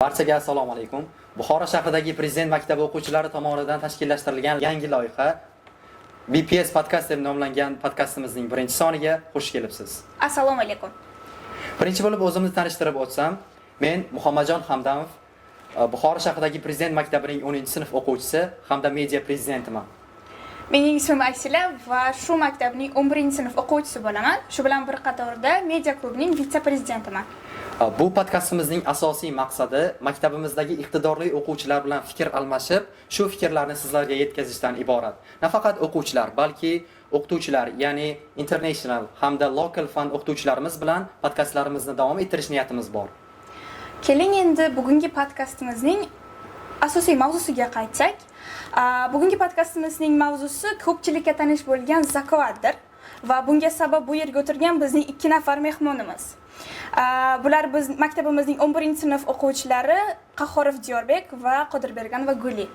Barchaga assalomu alaykum. Buxoro shahridagi Prezident maktabi o'quvchilari tomonidan tashkillashtirilgan yangi loyiha BPS podkast deb nomlangan podkastimizning birinchi soniga xush kelibsiz. Assalomu alaykum. Birinchi bo'lib o'zimni tanishtirib o'tsam, men Muhammadjon Hamdamov, Buxoro shahridagi Prezident maktabining 10-sinf o'quvchisi hamda media prezidentiman. Mening ismim Aysila va shu maktabning 11-sinf o'quvchisi bo'laman. Shu bilan bir qatorda media klubining vitse-prezidentiman. Bu podkastimizning asosiy maqsadi maktabimizdagi iqtidorli o'quvchilar bilan fikr almashib, shu fikrlarni sizlarga yetkazishdan iborat. Nafaqat o'quvchilar, balki o'qituvchilar, ya'ni international hamda local fan o'qituvchilarimiz bilan podkastlarimizni davom ettirish niyatimiz bor. Keling endi bugungi podkastimizning asosiy mavzusiga qaytsak. Bugungi podkastimizning mavzusi ko'pchilikka tanish bo'lgan zakovatdir va bunga sabab bu yerga o'tirgan bizning 2 nafar mehmonimiz. Bular biz maktabimizning 11-sinf o'quvchilari Qahhorov Diyorbek va Qodirbergan va Guli.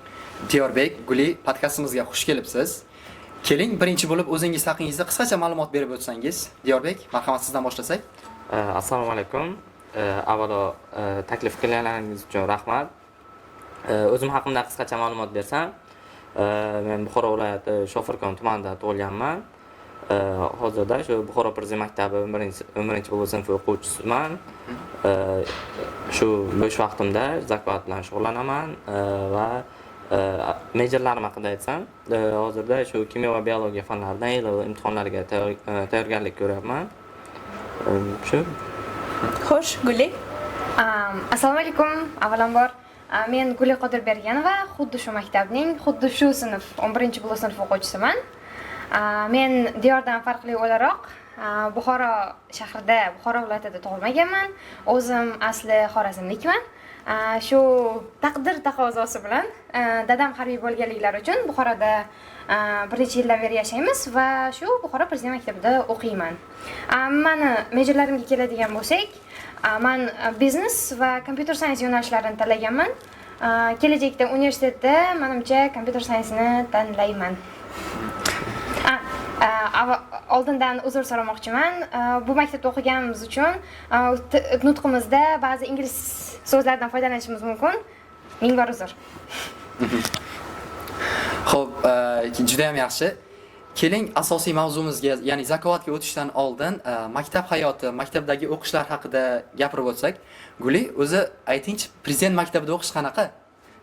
Diyorbek, Guli, podkastimizga xush kelibsiz. Keling, birinchi bo'lib o'zingiz haqingizda qisqacha ma'lumot berib o'tsangiz. Diyorbek, marhamat sizdan boshlasak. Assalomu alaykum. Avvalo taklif qilganingiz uchun rahmat. O'zim haqimda qisqacha ma'lumot bersam, men Buxoro viloyati Shofirkon tumanida tug'ilganman. Hozirda shu Buxoro Prezident maktabi 11-sinf o'quvchisiman. Shu bo'sh vaqtimda zakovat bilan shug'ullanaman va majorlarim haqida aytsam, hozirda shu kimyo va biologiya fanlaridan A-level imtihonlariga tayyorgarlik ko'ryapman. Shu. Xo'sh, Guli. Assalomu alaykum. Avvalambor men Guli Qodirberganova, xuddi shu maktabning, xuddi shu sinf 11-sinf o'quvchisiman. Men Diyordan farqli o'laroq Buxoro shahrida, Buxoro viloyatida tug'ilmaganman. O'zim asli Xorazmlikman. Shu taqdir taqozosi bilan dadam harbiy bo'lganliklari uchun Buxoroda bir necha yildan beri yashaymiz va shu Buxoro Prezident maktabida o'qiyman. Meni majorlarimga keladigan bo'lsak, men biznes va kompyuter science yo'nalishlarini tanlaganman. Kelajakda universitetda menimcha kompyuter science-ni tanlayman. Oldindan uzr so'ramoqchiman. Bu maktabda o'qiganimiz uchun nutqimizda ba'zi ingliz so'zlardan foydalanishimiz mumkin. Ming bor uzr. Xo'p, juda ham yaxshi. Keling asosiy mavzumizga, ya'ni zakovatga o'tishdan oldin maktab hayoti, maktabdagi o'qishlar haqida gapirib o'tsak. Guli, o'zi aytingchi, Prezident maktabida o'qish qanaqa?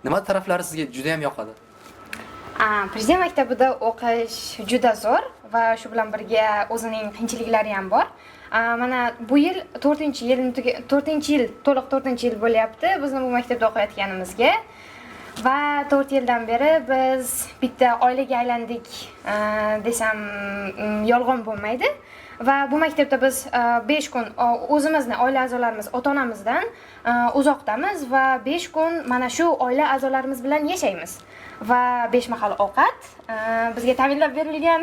Nima taraflari sizga juda ham yoqadi? Prezident maktabida o'qish juda zo'r va shu bilan birga o'zining qiyinchiliklari ham bor. Mana bu yil 4-yil bo'lyapti bizni bu maktabda o'qiyotganimizga. Va 4 yildan beri biz bitta oilaga aylandik desam yolg'on bo'lmaydi. Va bu maktabda biz 5 kun o'zimizni, oila a'zolarimiz, ota-onamizdan uzoqdamiz va 5 kun mana shu oila a'zolarimiz bilan yashaymiz. Va 5 mahal ovqat bizga ta'minlab berilgan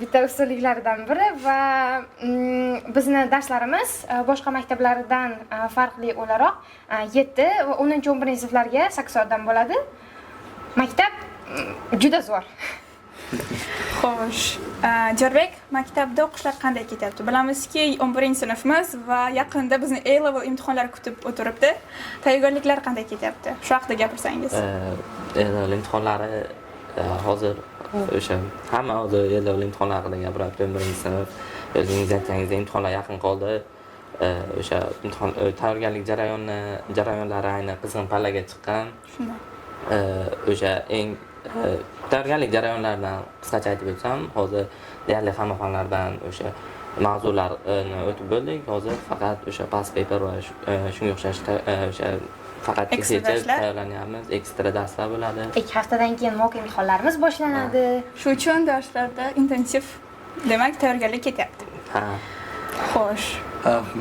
bitta ustunliklaridan biri va bizni darslarimiz boshqa maktablardan farqli o'laroq 7 va 10-11 sinflarga 8 soatdan bo'ladi. Maktab juda zo'r. Xo'sh, Diyorbek, maktabda o'qishlar qanday ketyapti? Bilamizki, 11-sinfmiz va yaqinda bizni A-level imtihonlari kutib o'tiribdi. Tayyorgarliklar qanday ketyapti? Shu haqida gapirsangiz. A-level imtihonlari hozir o'sha hamma hozir A-level imtihonlari haqida gapiryapti. 11-sinf o'zingiz aytganingizdek imtihonlar yaqin qoldi. O'sha imtihon tayyorgarlik jarayonlari ayni qizg'in pallaga chiqqan. Shunday. O'sha eng tayyorgarlik jarayonlaridan qisqacha aytib o'tsam, hozir deyarli hamma fanlardan o'sha mavzularni o'tib bo'ldik. Hozir faqat o'sha past paper va shunga o'xshash o'sha faqat tayyorlanyapmiz. Ekstra darslar bo'ladi. 2 haftadan keyin mock imtihonlarimiz boshlanadi. Shu uchun darslarda intensiv, demak, tayyorgarlik ketyapti. Ha. Xo'sh.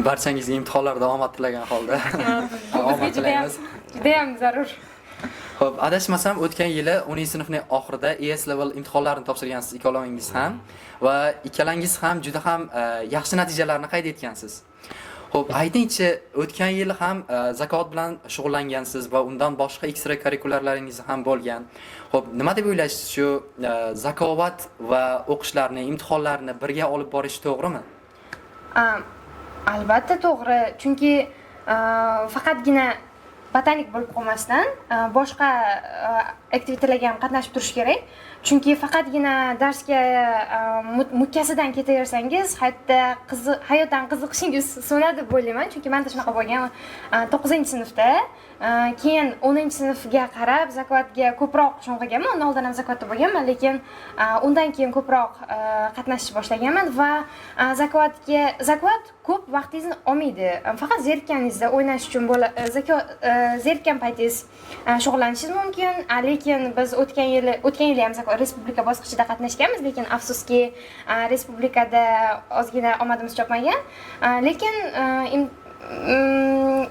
Barchangizga imtihonlarda omad tilagan holda. Omad tilaymiz. Juda ham zarur. Xo'p, adashmasam o'tgan yili 10-sinfning oxirida A-level imtihonlarini topshirgansiz ikkalovingiz ham va ikkalangiz ham juda ham yaxshi natijalarni qayd etgansiz. Xo'p, aytingchi, o'tgan yil ham zakovat bilan shug'ullangansiz va undan boshqa ekstra kurikularlaringiz ham bo'lgan. Xo'p, nima deb o'ylaysiz, shu zakovat va o'qishlarni, imtihonlarni birga olib borish to'g'rimi? Albatta to'g'ri, chunki faqatgina botanik bo'lib qolmasdan boshqa aktivitalarga ham qatnashib turish kerak. Chunki faqatgina darsga mukkasidan ketaversangiz, hayotdan qiziqishingiz so'nadi deb o'ylayman. Chunki menda shunaqa bo'lgan. 9-sinfda, keyin 10-sinfga qarab zakotga ko'proq sho'ng'iganman. Undan oldin ham zakotda bo'lganman, lekin undan keyin ko'proq qatnashib boshlaganman va zakot ko'p vaqtingizni olmaydi. Faqat zerikkaningizda o'ynash uchun zerikkan paytingiz shug'ullanishingiz mumkin. Lekin biz o'tgan yili ham zakot respublika bosqichida qatnashganmiz, lekin afsuski respublikada ozgina omadimiz chopmagan. Lekin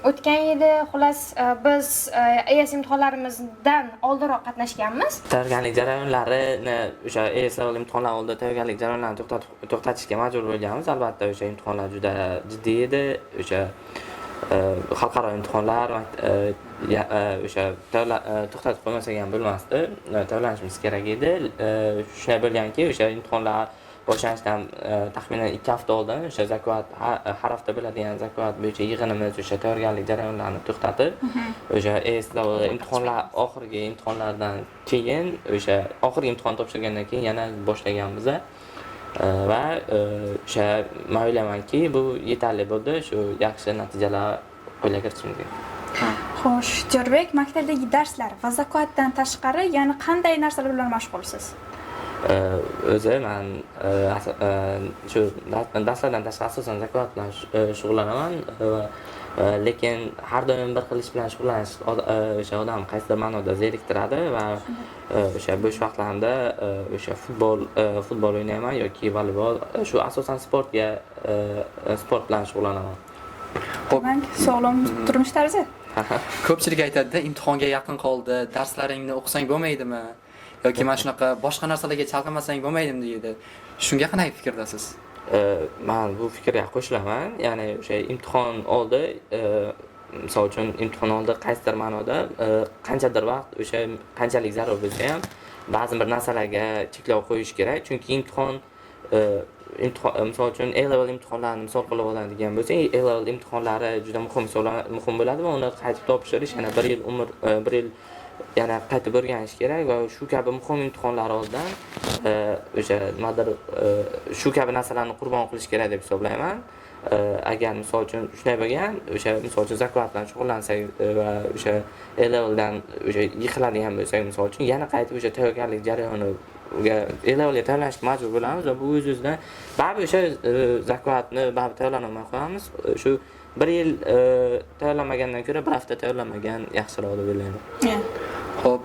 o'tgan yili xullas biz ES imtihonlarimizdan oldinroq qatnashganmiz. Tayyorgarlik jarayonlarini o'sha ES level imtihonlar oldida tayyorgarlik jarayonlarini to'xtatishga majbur bo'lganmiz. Albatta o'sha imtihonlar juda jiddiy edi. O'sha xalqaro imtihonlar o'sha to'xtatib qo'ymasak ham bo'lmasdi. Tayyorlanishimiz kerak edi. Shunday bo'lganki, o'sha imtihonlar boshlanishidan taxminan 2 hafta oldin o'sha zakot har hafta bo'ladigan zakot bo'yicha yig'inimiz o'sha tayyorgarlik jarayonlarini to'xtatib, o'sha ES imtihonlar oxirgi imtihonlardan keyin o'sha oxirgi imtihon topshirgandan keyin yana boshlaganmiz va o'sha men o'ylaymanki, bu yetarli bo'ldi shu yaxshi natijalar qo'lga kiritishimizga. Xo'sh, Jo'rbek, maktabdagi darslar va zakotdan tashqari yana qanday narsalar bilan mashg'ulsiz? O'zi men shu darslardan tashqari asosan zakot bilan shug'ullanaman, lekin har doim bir xil ish bilan shug'ullanish o'sha odam qaysidir ma'noda zeriktiradi va o'sha bo'sh vaqtlarimda o'sha futbol o'ynayman yoki voleybol, shu asosan sport bilan shug'ullanaman. Demak, sog'lom turmush tarzi. Ko'pchilik aytadi, imtihonga yaqin qoldi, darslaringni o'qisang bo'lmaydimi? Yoki mana shunaqa boshqa narsalarga chalg'imasang bo'lmaydimi deydi. Shunga qanday fikrdasiz? Men bu fikrga qo'shilaman. Ya'ni o'sha imtihon oldi, misol uchun imtihon oldi qaysidir ma'noda qanchadir vaqt o'sha qanchalik zarur bo'lsa ham ba'zi bir narsalarga cheklov qo'yish kerak. Chunki imtihon misol uchun A-level imtihonlarini misol qilib oladigan bo'lsak, A-level imtihonlari juda muhim bo'ladi va uni qaytib topshirish yana 1 yil yana qaytib o'rganish kerak va shu kabi muhim imtihonlar oldidan o'sha nimadir shu kabi narsalarni qurbon qilish kerak deb hisoblayman. Agar misol uchun shunday bo'lgan, o'sha misol uchun zakot bilan shug'ullansak va o'sha A-leveldan o'sha yiqiladigan bo'lsak, misol uchun yana qaytib o'sha tayyorgarlik jarayoniga A-levelga tayyorlanishga majbur bo'lamiz va bu o'z-o'zidan baribir o'sha zakotni baribir tayyorlanolmay qolamiz. Shu 1 yil tayyorlanmagandan ko'ra 1 hafta tayyorlanmagan yaxshiroq deb o'ylayman. Xo'p,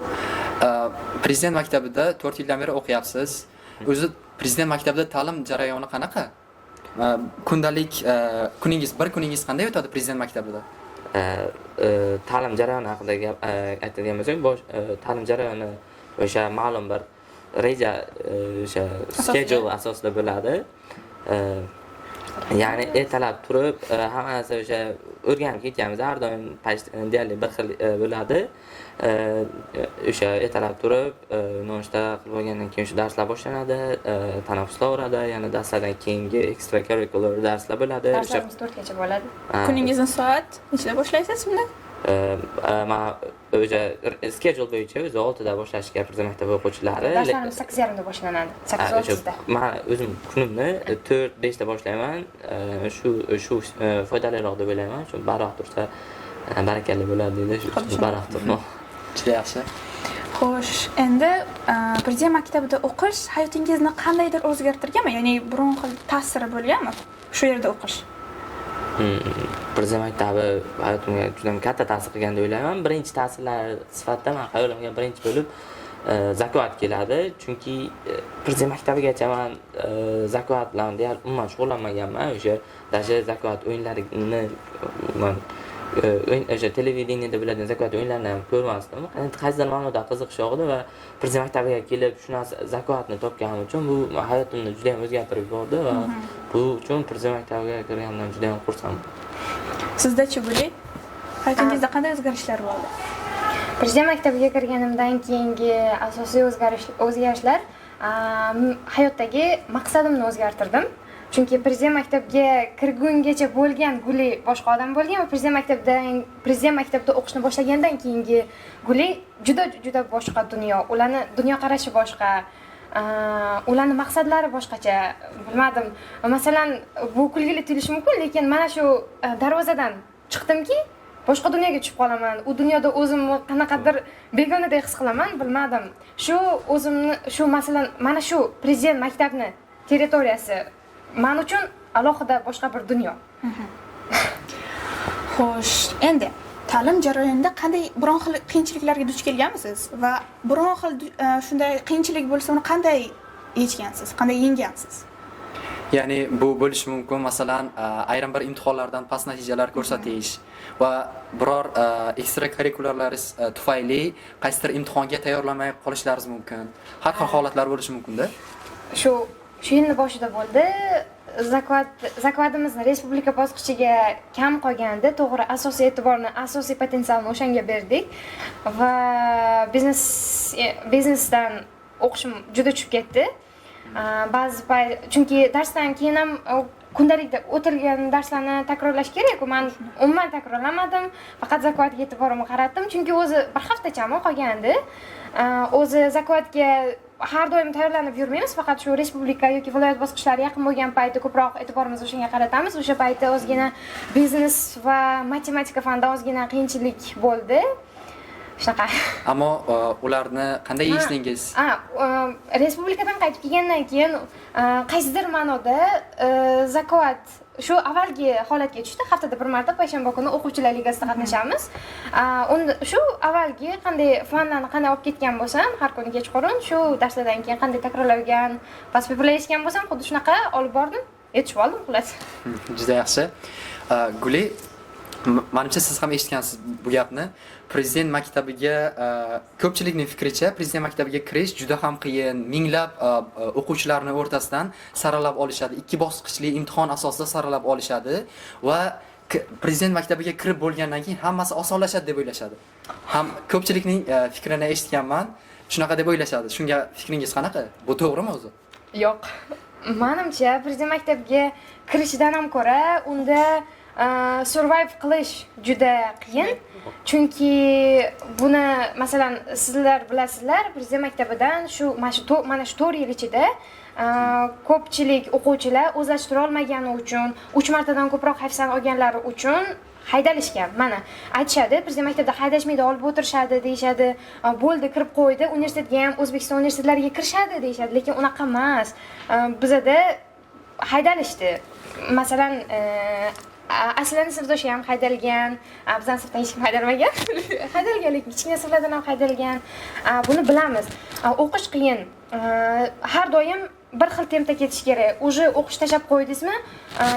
prezident maktabida 4 yildan beri o'qiyapsiz. O'zi prezident maktabida ta'lim jarayoni qanaqa? Kundalik bir kuningiz qanday o'tadi prezident maktabida? Ta'lim jarayoni haqida aytadigan bo'lsak, ta'lim jarayoni o'sha ma'lum bir reja o'sha schedule asosida bo'ladi. Ya'ni ertalab turib hamma narsa o'sha o'rganib ketganmiz. Har doim deyarli bir xil bo'ladi. O'sha ertalab turib nonushta qilib olgandan keyin o'sha darslar boshlanadi, tanaffuslar bo'ladi, yana darslardan keyingi extracurricular darslar bo'ladi. Darslarimiz 4 gacha bo'ladi. Kuningizni soat nechida boshlaysiz unda? Men o'sha schedule bo'yicha o'zi 6 da boshlashga prezident maktabi o'quvchilari. Darslarimiz 8:30 da boshlanadi. 8:30 da. Men o'zim kunimni 4-5 da boshlayman. Shu foydaliroq deb o'ylayman. Shu baroq tursa barakalla bo'ladi deydi. Shu baroq turmoq. Juda yaxshi. Xo'sh, endi prezident maktabida o'qish hayotingizni qandaydir o'zgartirganmi? Ya'ni biron xil ta'siri bo'lganmi shu yerda o'qish? Prezident maktabi hayotimga juda katta ta'sir qilgan deb o'ylayman. Birinchi ta'sirlar sifatida men hayotimga birinchi bo'lib zakot keladi. Chunki prezident maktabigacha men zakot bilan deyarli umuman shug'ullanmaganman. O'sha dasha zakot o'yinlarini men o'sha televideniyada bo'ladigan zakot o'yinlarini ham ko'rmasdim. Qaysidir ma'noda qiziqish yo'g'di va prezident maktabiga kelib shu narsa zakotni topganim uchun bu hayotimni juda ham o'zgartirib yubordi va bu uchun prezident maktabiga kirganimdan juda ham xursandman. Sizda-chi bo'ling? Hayotingizda qanday o'zgarishlar bo'ldi? Prezident maktabiga kirganimdan keyingi asosiy o'zgarishlar hayotdagi maqsadimni o'zgartirdim. chunki prezident maktabga kirgungacha bo'lgan Guli boshqa odam bo'lgan va prezident maktabda o'qishni boshlagandan keyingi Guli juda boshqa dunyo. Ularni dunyoqarashi boshqa. Ularning maqsadlari boshqacha. Bilmadim. Masalan, bu kulgili tuyulishi mumkin, lekin mana shu darvozadan chiqdimki, boshqa dunyoga tushib qolaman. U dunyoda o'zimni qanaqadir begonadek his qilaman, bilmadim. Shu masalan, mana shu prezident maktabni territoriyasi men uchun alohida boshqa bir dunyo. Xo'sh, endi ta'lim jarayonida qanday biron xil qiyinchiliklarga duch kelganmisiz va biron xil shunday qiyinchilik bo'lsa uni qanday yechgansiz, qanday yenggansiz? Ya'ni bu bo'lishi mumkin, masalan, ayrim bir imtihonlardan past natijalar ko'rsatish va biror ekstrakurikulyarlaringiz tufayli qaysidir imtihonga tayyorlanmay qolishlaringiz mumkin. Har xil holatlar bo'lishi mumkin-da. Shu yilning boshida bo'ldi. Zakladimizni respublika bosqichiga kam qolganda, to'g'ri, asosiy e'tiborni, asosiy potensialni o'shanga berdik va biznesdan o'qishim juda tushib ketdi. Ba'zi payt chunki darsdan keyin ham kundalikda o'tilgan darslarni takrorlash kerak. Men umuman takrorlamadim, faqat zakladga e'tiborimni qaratdim, chunki o'zi bir haftachami qolgandi. O'zi zakladga har doim tayyorlanib yurmaymiz, faqat shu respublika yoki viloyat bosqichlari yaqin bo'lgan paytda ko'proq e'tiborimizni o'shanga qaratamiz. O'sha paytda ozgina biznes va matematika fanidan ozgina qiyinchilik bo'ldi. Shunaqa. Ammo ularni qanday yechdingiz? Respublikadan qaytib kelgandan keyin qaysidir ma'noda zakoat shu avvalgi holatga tushdi. Haftada bir marta payshanba kuni o'quvchilar ligasida qatnashamiz. Unda shu avvalgi qanday fanlarni qanday olib ketgan bo'lsam, har kuni kechqurun shu darslardan keyin qanday takrorlagan, paspeplashgan bo'lsam, xuddi shunaqa olib bordim, yetishib oldim xullas. Juda yaxshi. Guli, menimcha siz ham eshitgansiz bu gapni. Prezident maktabiga ko'pchilikning fikricha prezident maktabiga kirish juda ham qiyin. Minglab o'quvchilarning o'rtasidan saralab olishadi. 2 bosqichli imtihon asosida saralab olishadi va prezident maktabiga kirib bo'lgandan keyin hammasi osonlashadi deb o'ylashadi. Ham ko'pchilikning fikrini eshitganman. Shunaqa deb o'ylashadi. Shunga fikringiz qanaqa? Bu to'g'rimi o'zi? Yo'q. Menimcha prezident maktabiga kirishdan ham ko'ra unda survive qilish juda qiyin. Chunki buni masalan sizlar bilasizlar, prezident maktabidan mana shu 4 yil ichida ko'pchilik o'quvchilar o'zlashtira olmagani uchun, 3 martadan ko'proq hafsan olganlari uchun haydalishgan. Mana aytishadi, prezident maktabda haydashmaydi, olib o'tirishadi deyshadi. Bo'ldi, kirib qo'ydi, universitetga ham, O'zbekiston universitetlariga kirishadi deyshadi, lekin unaqa emas. Bizada haydalishdi. Masalan, aslida sinfdoshi ham haydalgan, bizning sinfdan hech kim haydalmagan. Haydalgan, lekin kichkina sinflardan ham haydalgan. Buni bilamiz. O'qish qiyin. Har doim bir xil tempda ketish kerak. O'zi o'qish tashlab qo'ydingizmi,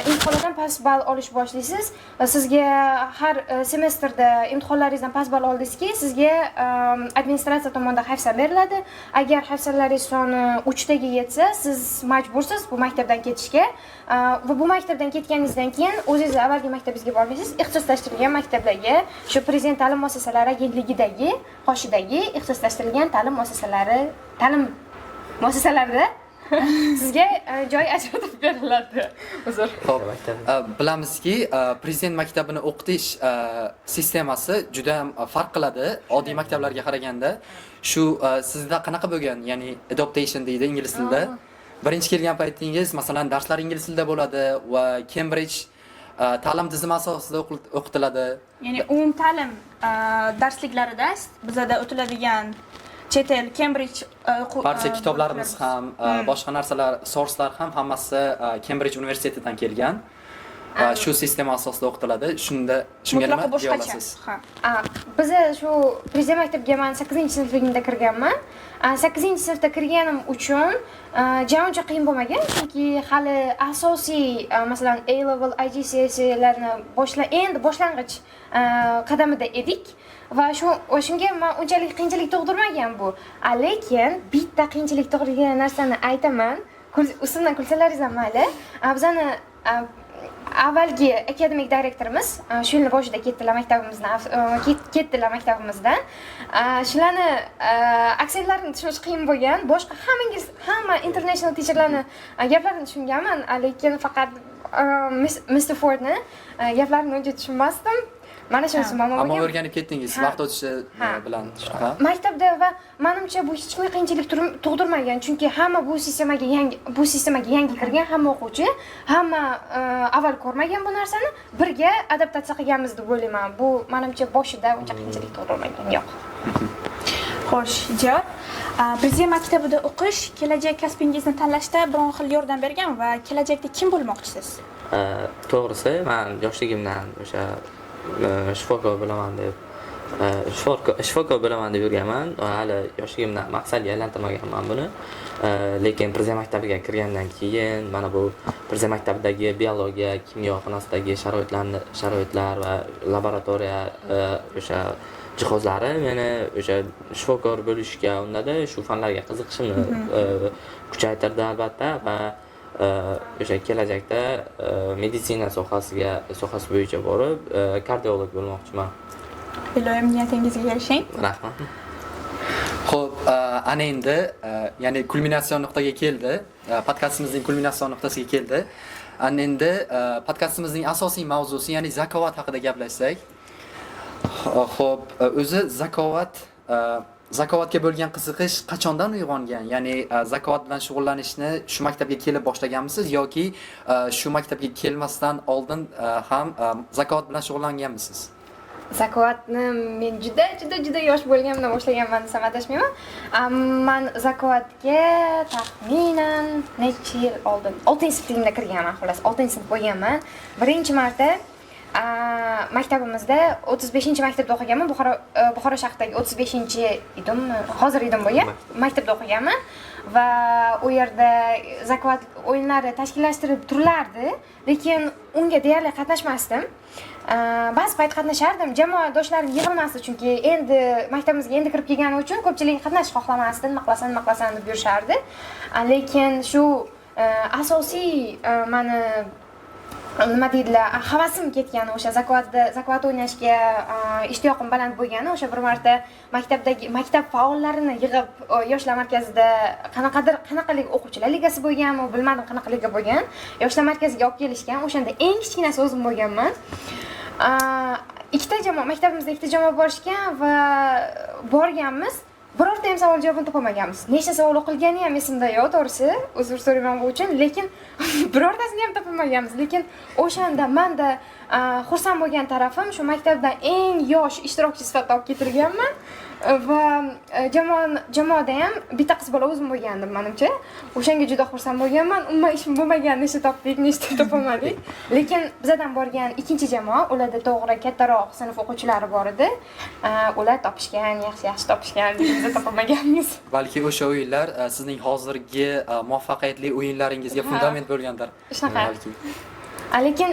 imtihonlardan past ball olish boshlaysiz. Sizga har semestrda imtihonlaringizdan past ball oldingizki, sizga administratsiya tomonidan hafsan beriladi. Agar hafsanlaringiz soni 3 taga yetsa, siz majbursiz bu maktabdan ketishga. Va bu maktabdan ketganingizdan keyin o'zingiz avvalgi maktabingizga bormaysiz, ixtisoslashtirilgan maktablarga, shu prezident ta'lim muassasalari agentligidagi qoshidagi ixtisoslashtirilgan ta'lim muassasalarida sizga joy ajratib beriladi. Uzr. Xo'p, bilamizki, prezident maktabini o'qitish sistemasi juda ham farq qiladi oddiy maktablarga qaraganda. Shu sizda qanaqa bo'lgan? Ya'ni adaptation deydi ingliz tilida. Birinchi kelgan paytingiz, masalan, darslar ingliz tilida bo'ladi va Cambridge ta'lim tizimi asosida o'qitiladi. Ya'ni umumta'lim darsliklarida bizada o'tiladigan chet el Cambridge barcha kitoblarimiz ham, boshqa narsalar, sourcelar ham hammasi Cambridge universitetidan kelgan. Shu sistema asosida o'qitiladi. Shunga nima deya olasiz? Biz shu prezident maktabiga men 8-sinfligimda kirganman. 8-sinfda kirganim uchun uncha qiyin bo'lmagan, chunki hali asosiy, masalan, A level, IGCSElarni endi boshlang'ich qadamida edik. Va shunga men unchalik qiyinchilik tug'dirmagan bu. Lekin bitta qiyinchilik tug'dirgan narsani aytaman. Ustidan kulsalaringiz ham mayli. Bizani avvalgi akademik direktorimiz shu yilning boshida ketdilar maktabimizdan. Shularni aksentlarini tushunish qiyin bo'lgan. Boshqa hamma international teacherlarni gaplarini tushunganman, lekin faqat Mr. Fordni gaplarini uncha tushunmasdim. Mana shunisi muammo bo'lgan. Ammo o'rganib ketdingiz vaqt o'tishi bilan shunaqa. Maktabda va menimcha bu hech qanday qiyinchilik tug'dirmagan, chunki hamma bu sistemaga yangi kirgan hamma o'quvchi, hamma avval ko'rmagan bu narsani, birga adaptatsiya qilganmiz deb o'ylayman. Bu menimcha boshida uncha qiyinchilik tug'dirmagan, yo'q. Xo'sh, Diyor, Prezident maktabida o'qish kelajak kasbingizni tanlashda biron xil yordam bergan va kelajakda kim bo'lmoqchisiz? To'g'risi, men yoshligimdan o'sha shifokor bo'laman deb yurganman. Hali yoshligimdan maqsadga aylantirmaganman buni. Lekin Prezident maktabiga kirgandan keyin mana bu Prezident maktabidagi biologiya, kimyo xonasidagi sharoitlar va laboratoriya o'sha jihozlari meni o'sha shifokor bo'lishga undadi, shu fanlarga qiziqishimni kuchaytirdi albatta va o'sha kelajakda meditsina sohasi bo'yicha borib kardiolog bo'lmoqchiman. Iloyim niyatingizga erishing. Rahmat. Xo'p, ana endi ya'ni kulminatsion nuqtaga keldi. Podkastimizning kulminatsion nuqtasiga keldi. Ana endi podkastimizning asosiy mavzusi, ya'ni zakovat haqida gaplashsak. Xo'p, o'zi zakovatga bo'lgan qiziqish qachondan uyg'ongan? Ya'ni zakovat bilan shug'ullanishni shu maktabga kelib boshlaganmisiz yoki shu maktabga kelmasdan oldin ham zakovat bilan shug'ullanganmisiz? Zakovatni men juda yosh bo'lganimda boshlaganman desam adashmayman. Men zakovatga taxminan necha yil oldin 6-sinfligimda kirganman, xolos 6-sinf bo'lganman. Birinchi marta maktabimizda 35-maktabda o'qiganman. Buxoro shahridagi 35-edimmi, hozir edim bo'lgan maktabda o'qiganman va u yerda zakovat o'yinlari tashkillashtirib turilardi, lekin unga deyarli qatnashmasdim. Ba'zi payt qatnashardim, jamoadoshlarim yig'ilmasdi, chunki endi maktabimizga endi kirib kelgani uchun ko'pchilik qatnashish xohlamasdi, nima qilasan deb yurishardi. Lekin shu asosiy meni nima deydilar, havasim ketgani o'sha zakovat o'ynashga ishtiyoqim baland bo'lgani, o'sha bir marta maktab faollarini yig'ib yoshlar markazida qanaqalik o'quvchilar ligasi bo'lganmi, bilmadim qanaqa liga bo'lgan, yoshlar markaziga olib kelishgan. O'shanda eng kichkinasi o'zim bo'lganman. Maktabimizda ikkita jamoa borishgan va borganmiz. Birorta ham savol javobini topolmaganmiz. Nechta savol o'qilgani ham esimda yo'q, to'g'risi, uzr so'rayman bu uchun, lekin birortasini ham topolmaganmiz. Lekin o'shanda menda xursand bo'lgan tarafim shu maktabdan eng yosh ishtirokchi sifatida olib ketilganman va jamoada ham bitta qiz bola o'zim bo'lgandim menimcha. O'shanga juda xursand bo'lganman. Umuman ishim bo'lmagan, nechta topdik, nechta topolmadik. Lekin bizdan borgan ikkinchi jamoa, ularda to'g'ri kattaroq sinf o'quvchilari bor edi. Ular topishgan, yaxshi topishgan, biz topolmaganmiz. Balki o'sha o'yinlar sizning hozirgi muvaffaqiyatli o'yinlaringizga fundament bo'lgandir. Shunaqa. Lekin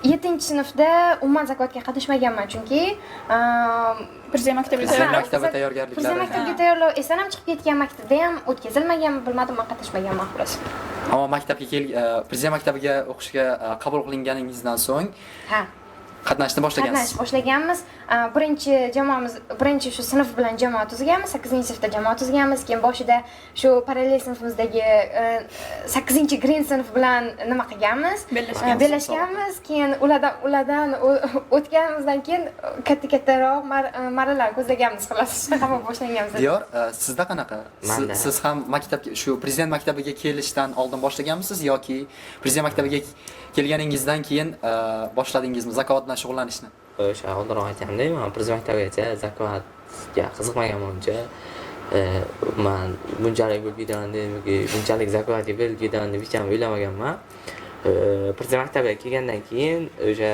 7-sinfda umuman zakotga qatnashmaganman, chunki Prezident maktabiga tayyorgarliklar. Prezident maktabiga tayyorlov esdan ham chiqib ketgan, maktabda ham o'tkazilmagan, bilmadim, men qatnashmaganman xolos. Ammo Prezident maktabiga o'qishga qabul qilinganingizdan so'ng qatnashni boshlagansiz. Boshlaganmiz. Birinchi shu sinf bilan jamoa tuzganmiz, 8-sinfda jamoa tuzganmiz. Keyin boshida shu parallel sinfimizdagi 8-green sinf bilan nima qilganmiz? Bellashganmiz. Keyin ulardan o'tganimizdan keyin kattaroq marralar ko'zlaganmiz. Xolos shunaqa bo'lib boshlanganmiz. Diyor, sizda qanaqa? Siz ham maktabga, shu Prezident maktabiga kelishdan oldin boshlaganmisiz yoki Prezident maktabiga kelganingizdan keyin boshladingizmi zakovat bilan shug'ullanishni? O'sha oldinroq aytganimdek, men Prezident maktabigacha zakovatga qiziqmaganman uncha. Men bunchalik bo'lib ketaman yoki bunchalik zakovatga berilib ketaman deb hech ham o'ylamaganman. Prezident maktabiga kelgandan keyin o'sha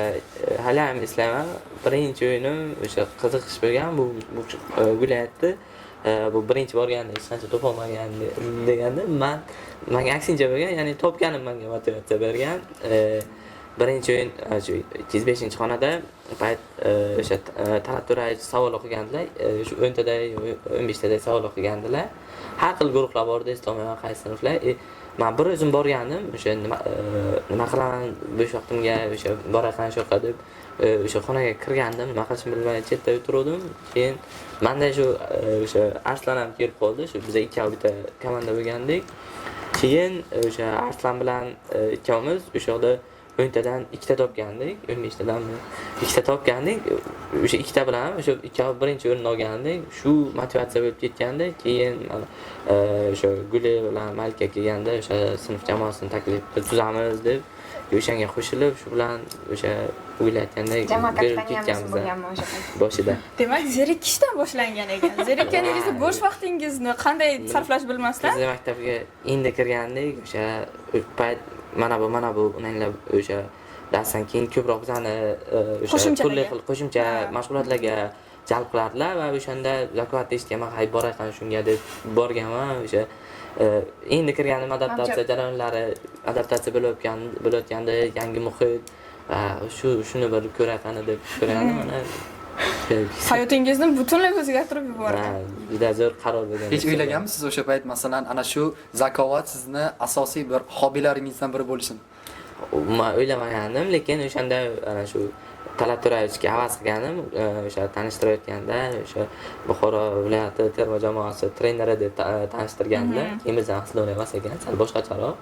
hali ham eslayman, birinchi o'yinim o'sha qiziqish bo'lgan bu viloyatda. Bu birinchi borganda hech qancha topolmagan deganda menga aksincha bo'lgan, ya'ni topganim menga motivatsiya bergan. Birinchi o'yin 205-xonada payt o'sha Talat To'rayevich savol o'qigandilar. Shu 10 taday, 15 taday savol o'qigandilar. Har xil guruhlar bor edi, istomaman qaysi sinflar. Men bir o'zim borganim, o'sha nima qilaman bo'sh vaqtimga, o'sha boraman shu yoqqa deb o'sha xonaga kirgandim, nima qilishimni bilmay chetda o'tirdim. Keyin menda shu o'sha Arslan ham kelib qoldi. Shu biz ikkovi bitta komanda bo'lgandik. Keyin o'sha Arslan bilan ikkovimiz o'sha yoqda 10 tadan 2 ta topgandik, 15 tadanmi 2 ta topgandik. O'sha 2 ta bilan o'sha ikkovi birinchi o'rin olgandik. Shu motivatsiya bo'lib ketganda, keyin o'sha Guli bilan Malika kelganda o'sha sinf jamoasini taklif tuzamiz deb o'shanga qo'shilib, shu bilan o'sha o'ylayotgandek Jamoa berib kapitaniyamiz ketganmiz bo'lganmi o'sha payt? boshida. Demak, zerikishdan boshlangan ekan. Zerikkaningizda bo'sh vaqtingizni qanday sarflash bilmasdan Biz maktabga endi kirgandik, o'sha payt mana bu unanglab o'sha darsdan keyin ko'proq bizani o'sha turli xil qo'shimcha mashg'ulotlarga jalb qilardilar va o'shanda zakovat eshitganman, hay boraman shunga deb borganman. O'sha endi kirganim adaptatsiya jarayonlari, adaptatsiya bo'layotganda yangi muhit va shuni bir ko'raman deb ko'rgandim. Mana hayotingizni butunlay o'zgartirib yuborgan. juda zo'r qaror bo'lgan. Hech o'ylaganmisiz o'sha payt masalan ana shu zakovat sizni asosiy bir hobbilaringizdan biri bo'lishini? Men o'ylamagandim, lekin o'shanda ana shu Talat To'rayevichga havas qilganim, o'sha tanishtirayotganda o'sha Buxoro viloyati terma jamoasi treneri deb tanishtirgandilar. Keyin bizdan aslida emas ekan, sal boshqacharoq.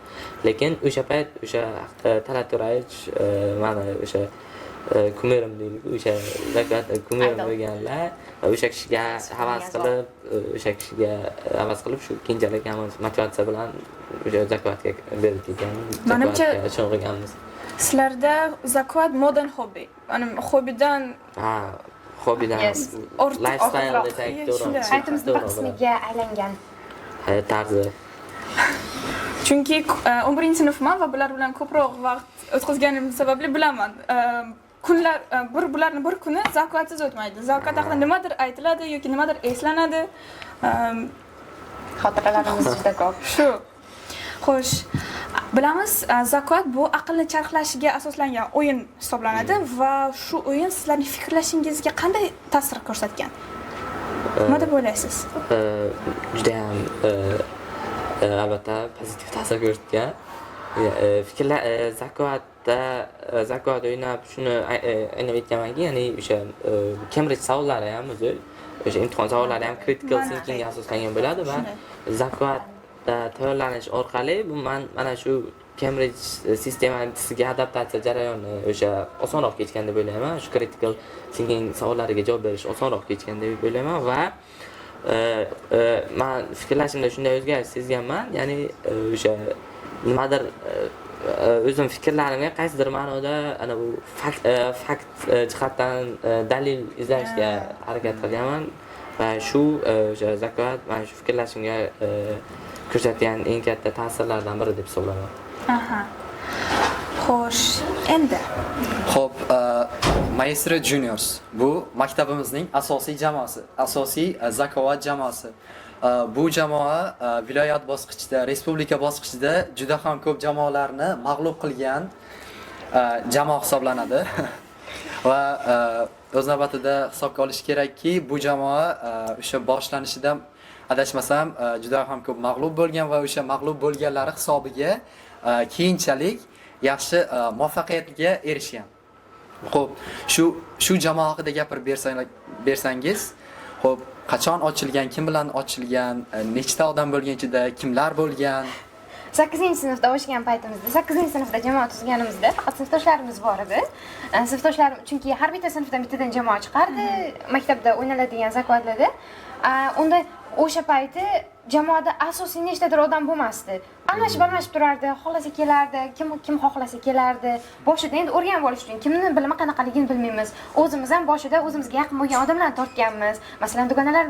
Lekin o'sha payt o'sha Talat To'rayevich mana o'sha kumirim deylik, o'sha zakovat kumirim bo'lganlar va o'sha kishiga havas qilib shu keyinchalik ham motivatsiya bilan o'sha zakovatga berib ketganmiz. Menimcha shug'ullanganmiz. sizlarda zakovat modern hobby. Mana hobbidan hobbidan lifestyle desak to'g'ri. Hayotimizni bir qismiga aylangan. Hayot tarzi. Chunki 11-sinfman va bular bilan ko'proq vaqt o'tkazganim sababli bilaman. Kunlar bularning bir kuni zakovatsiz o'tmaydi. Zakovat haqida nimadir aytiladi yoki nimadir eslanadi. Xotiralarimiz juda ko'p. Shu. Xo'sh, bilamiz, zakovat bu aqlni charxlashiga asoslangan o'yin hisoblanadi va shu o'yin sizlarning fikrlashingizga qanday ta'sir ko'rsatgan? Nima deb o'ylaysiz? Juda ham albatta pozitiv ta'sir ko'rsatgan. Fikrlar zakovat o'ynab shuni aytib aytganmanki, ya'ni o'sha Cambridge savollari ham o'sha imtihon savollari ham critical thinkingga asoslangan bo'ladi va zakovatda tayyorlanish orqali bu mana shu Cambridge sistemasiga adaptatsiya jarayoni o'sha osonroq kechgan deb o'ylayman. Shu critical thinking savollariga javob berish osonroq kechgan deb o'ylayman va men fikrlashimda shunday o'zgarish sezganman. Ya'ni o'sha nimadir o'zim fikrlarimga qaysidir ma'noda ana bu fakt jihatdan dalil izlashga harakat qilganman va shu o'sha zakovat mana shu fikrlashimga ko'rsatgan eng katta ta'sirlardan biri deb hisoblayman. Aha. Xo'sh, endi Xo'p, Maestro Juniors bu maktabimizning asosiy jamoasi, asosiy zakovat jamoasi. Bu jamoa viloyat bosqichida, respublika bosqichida juda ham ko'p jamoalarni mag'lub qilgan jamoa hisoblanadi. Va o'z navbatida hisobga olish kerakki, bu jamoa o'sha boshlanishida adashmasam juda ham ko'p mag'lub bo'lgan va o'sha mag'lub bo'lganlari hisobiga keyinchalik yaxshi muvaffaqiyatga erishgan. Xo'p, shu jamoa haqida gapirib bersangiz, xo'p, qachon ochilgan, kim bilan ochilgan, nechta odam bo'lgan ichida, kimlar bo'lgan? 8-sinfda o'qigan paytimizda, 8-sinfda jamoa tuzganimizda faqat sinfdoshlarimiz bor edi. Sinfdoshlarim chunki har bitta sinfdan bittadan jamoa chiqardi, maktabda o'ynaladigan zakovatlarda. Unda o'sha payti jamoada asosiy nechtadir odam bo'lmasdi. Almashib turardi, xohlasa kelardi, kim xohlasa kelardi. Boshida endi o'rganib olish uchun kimni bilimi qanaqaligini bilmaymiz. O'zimiz ham boshida o'zimizga yaqin bo'lgan odamlarni tortganmiz. Masalan, dugonalar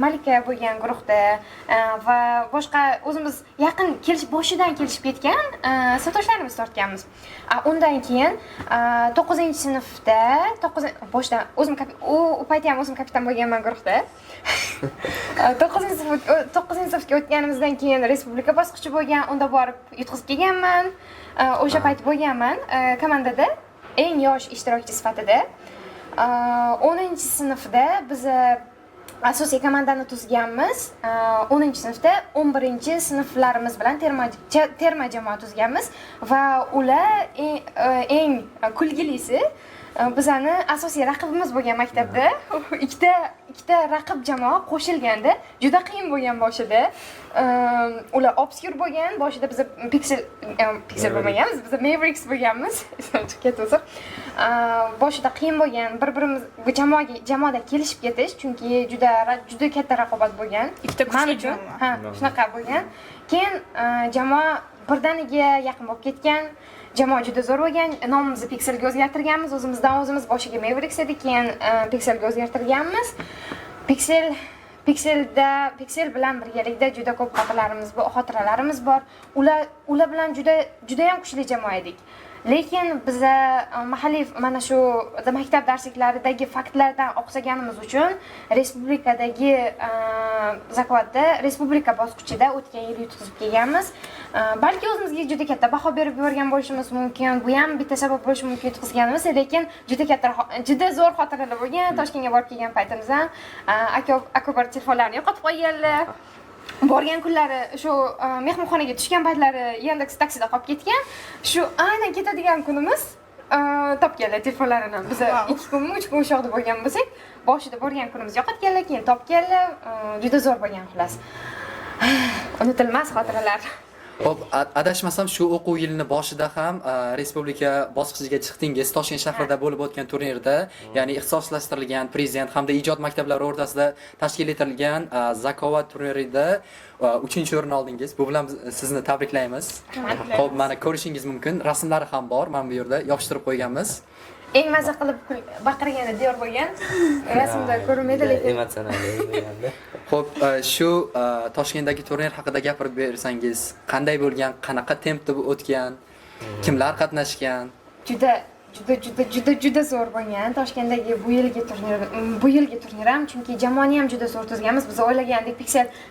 Malika bo'lgan guruhda va boshqa o'zimiz yaqin boshidan kelishib ketgan sinfdoshlarimiz tortganmiz. Undan keyin 9-sinfda, boshdan o'zim u payti ham o'zim kapitan bo'lganman guruhda. 9-sinfga o'tganimizdan keyin respublika bosqichi bo'lgan, unda borib yutqizib kelganman. O'sha payt bo'lganman komandada eng yosh ishtirokchi sifatida. 10-sinfda biz asosiy komandani tuzganmiz. 10-sinfda 11-sinflarimiz bilan terma jamoa tuzganmiz va ular eng kulgilisi bizani asosiy raqibimiz bo'lgan maktabda ikkita raqib jamoa qo'shilganda juda qiyin bo'lgan boshida. Ular obskur bo'lgan, boshida biz Pixel bo'lmaganmiz, biz Mavericks bo'lganmiz. Chiqib ketdi. Boshida qiyin bo'lgan, bir-birimiz bu jamoada kelishib ketish, chunki juda katta raqobat bo'lgan. Ikkita kuchli uchun. jamoa. Ha, shunaqa bo'lgan. Keyin jamoa birdaniga yaqin bo'lib ketgan. Jamoa juda zo'r bo'lgan. Nomimizni Pixelga o'zgartirganmiz. O'zimizdan boshiga Mavericks edi, keyin Pixelga o'zgartirganmiz. Pixel bilan birgalikda juda ko'p xotiralarimiz bor. Ular bilan juda ham kuchli jamoa edik. Lekin biz mahalliy mana shu maktab darsliklaridagi faktlardan o'qiganimiz uchun respublikadagi zakvatda respublika bosqichida o'tgan yil yutqazib kelganmiz. Balki o'zimizga juda katta baho berib yuborgan bo'lishimiz mumkin. Bu ham bitta sabab bo'lishi mumkin yutqazganimiz, lekin juda zo'r xotiralar bo'lgan. Toshkentga borib kelgan paytimizda aka telefonlarini yo'qotib qo'yganlar. Borgan kunlari shu mehmonxonaga tushgan paytlari Yandex taksida qolib ketgan. Shu aynan ketadigan kunimiz topganlar telefonlarini. Biz 2 kunmi 3 kun o'sha yerda bo'lgan bo'lsak, boshida borgan kunimiz yo'qotganlar, keyin topganlar. Juda zo'r bo'lgan xolos. Unutilmas xotiralar. Xo'p, adashmasam shu o'quv yilining boshida ham respublika bosqichiga chiqdingiz. Toshkent shahrida bo'lib o'tgan turnirda, ya'ni ixtisoslashtirilgan prezident hamda ijod maktablari o'rtasida tashkil etilgan Zakovat turnirida 3-o'rin oldingiz. Bu bilan sizni tabriklaymiz. Xo'p, mana ko'rishingiz mumkin. Rasmlari ham bor. Mana bu yerda yopishtirib qo'yganmiz. Eng maza qilib baqirgani Diyor bo'lgan. Rasmda ko'rinmaydi, lekin emotsional bo'lganda. Xo'p, shu Toshkentdagi turnir haqida gapirib bersangiz, qanday bo'lgan, qanaqa tempda o'tgan, kimlar qatnashgan? Juda zo'r bo'lgan. Toshkentdagi bu yilgi turnir ham, chunki jamoani ham juda zo'r tuzganmiz. Biz o'ylagandik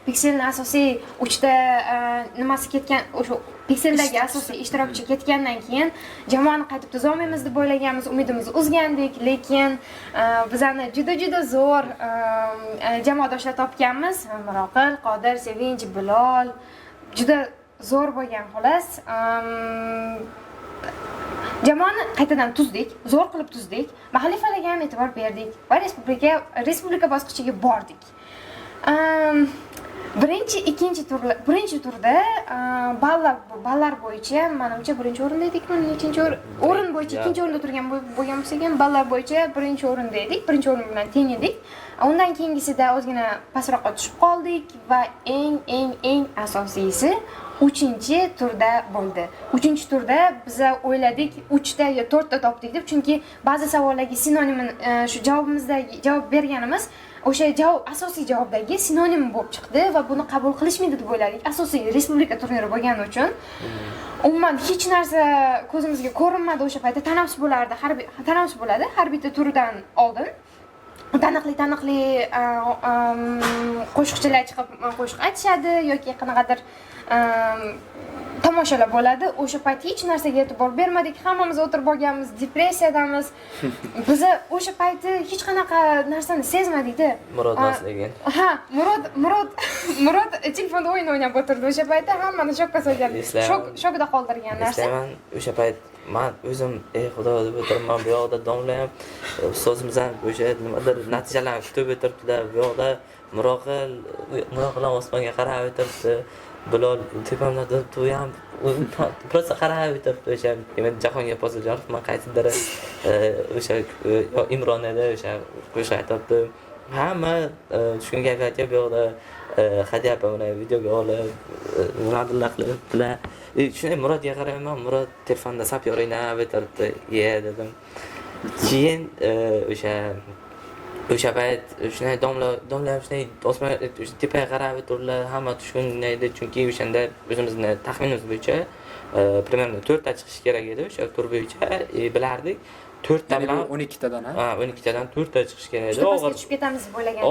Pixelni asosiy 3 ta nimasi ketgan, o'sha Pixeldagi asosiy ishtirokchi ketgandan keyin jamoani qaytib tuza olmaymiz deb o'ylaganmiz, umidimizni uzgandik, lekin bizani juda zo'r jamoadoshlar topganmiz. Miroqil, Qodir, Sevinch, Bilol juda zo'r bo'lgan xolos. Jamoani qaytadan tuzdik, zo'r qilib tuzdik. Mahalliy falanga ham e'tibor berdik va respublika bosqichiga bordik. Birinchi turda ballar bo'yicha menimcha birinchi o'rinda edikmi, nechinchi o'rin bo'yicha ikkinchi o'rinda turgan bo'lgan bo'lsak ham ballar bo'yicha birinchi o'rinda edik. Birinchi o'rin bilan teng edik. Undan keyingisida ozgina pastroqqa tushib qoldik va eng asosiysi 3-turda bo'ldi. 3-turda biz o'yladik 3 ta yo 4 ta topdik deb, chunki ba'zi savollarga sinonimini shu javob berganimiz o'sha asosiy javobdagi sinonim bo'lib chiqdi va buni qabul qilishmaydi deb o'yladik. Asosiy respublika turniri bo'lgani uchun umuman hech narsa ko'zimizga ko'rinmadi o'sha paytda. Tanaffus bo'ladi har bitta turdan oldin. Taniqli qo'shiqchilar chiqib qo'shiq aytishadi yoki qanaqadir tomoshalar bo'ladi. O'sha payt hech narsaga e'tibor bermadik. Hammamiz o'tirib bo'lganmiz, depressiyadamiz. Biz o'sha paytda hech qanaqa narsani sezmadik-da. Murod maslagan. Ha, Murod telefonda o'yin o'ynab o'tirdi o'sha paytda, hammani shokka solgan. Shokda qoldirgan narsa. Men o'sha payt men o'zim xudo deb o'tirman, bu yoqda domlayam ustozimiz ham o'sha nimadir natijalarni kutib o'tiribdilar. Bu yoqda Miroqil osmonga qarab o'tiribdi. Bilol tepamda turib ham просто qarab o'tiribdi. O'sha men Jahongir Poziljonov men qaysidir o'sha Imron edi, o'sha qo'shiq aytibdi. Hamma tushgan kayfiyatga bu yoqda hadya uni videoga olib nimadirlar qilibdilar. Shunday Murodga qarayman, Murod telefonda sapyor o'ynab o'tiribdi. Dedim. Keyin o'sha payt shunday domla shunday osmonga tepaga qarab o'tirdilar. Hamma tushgan edi, chunki o'shanda o'zimizni taxminimiz bo'yicha примерно 4 ta chiqish kerak edi. O'sha tur bo'yicha bilardik. 4 ta bilan 12 tadan, ha? 12 tadan 4 ta chiqish kerak edi. Og'ir tushib ketamiz deb o'ylagandik.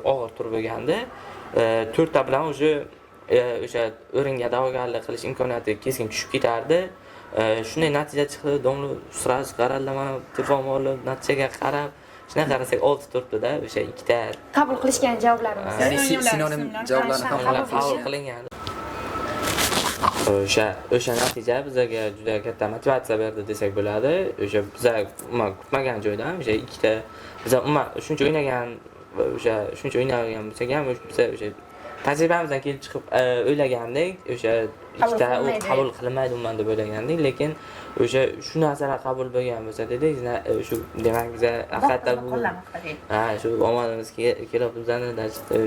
Og'ir tur bo'lganda 4 ta bilan o'sha o'ringa da'vogarlik qilish imkoniyati keskin tushib ketardi. Shunday natija chiqdi. Domla sraz qaradilar, mana telefonimni olib natijaga qarab Shunday qarasak 6 turibdi-da, o'sha ikkita qabul qilishgan javoblarimiz. Ya'ni Sinonimlar, sinonim ismlar. javoblarni ham qabul qabul qilish. qilingan. O'sha natija bizga juda katta motivatsiya berdi desak bo'ladi. O'sha bizlar umuman kutmagan joydan o'sha ikkita bizlar umuman shuncha o'ynagan va o'sha shuncha o'ynagan bo'lsak ham o'sha tajribamizdan kelib chiqib o'ylagandik, o'sha ikkita qabul qilinmaydi umuman deb o'ylagandik, lekin o'sha shu narsalar qabul bo'lgan bo'lsa dedik, shu demak biz haqiqatdan bu shu omadimiz kelib bizani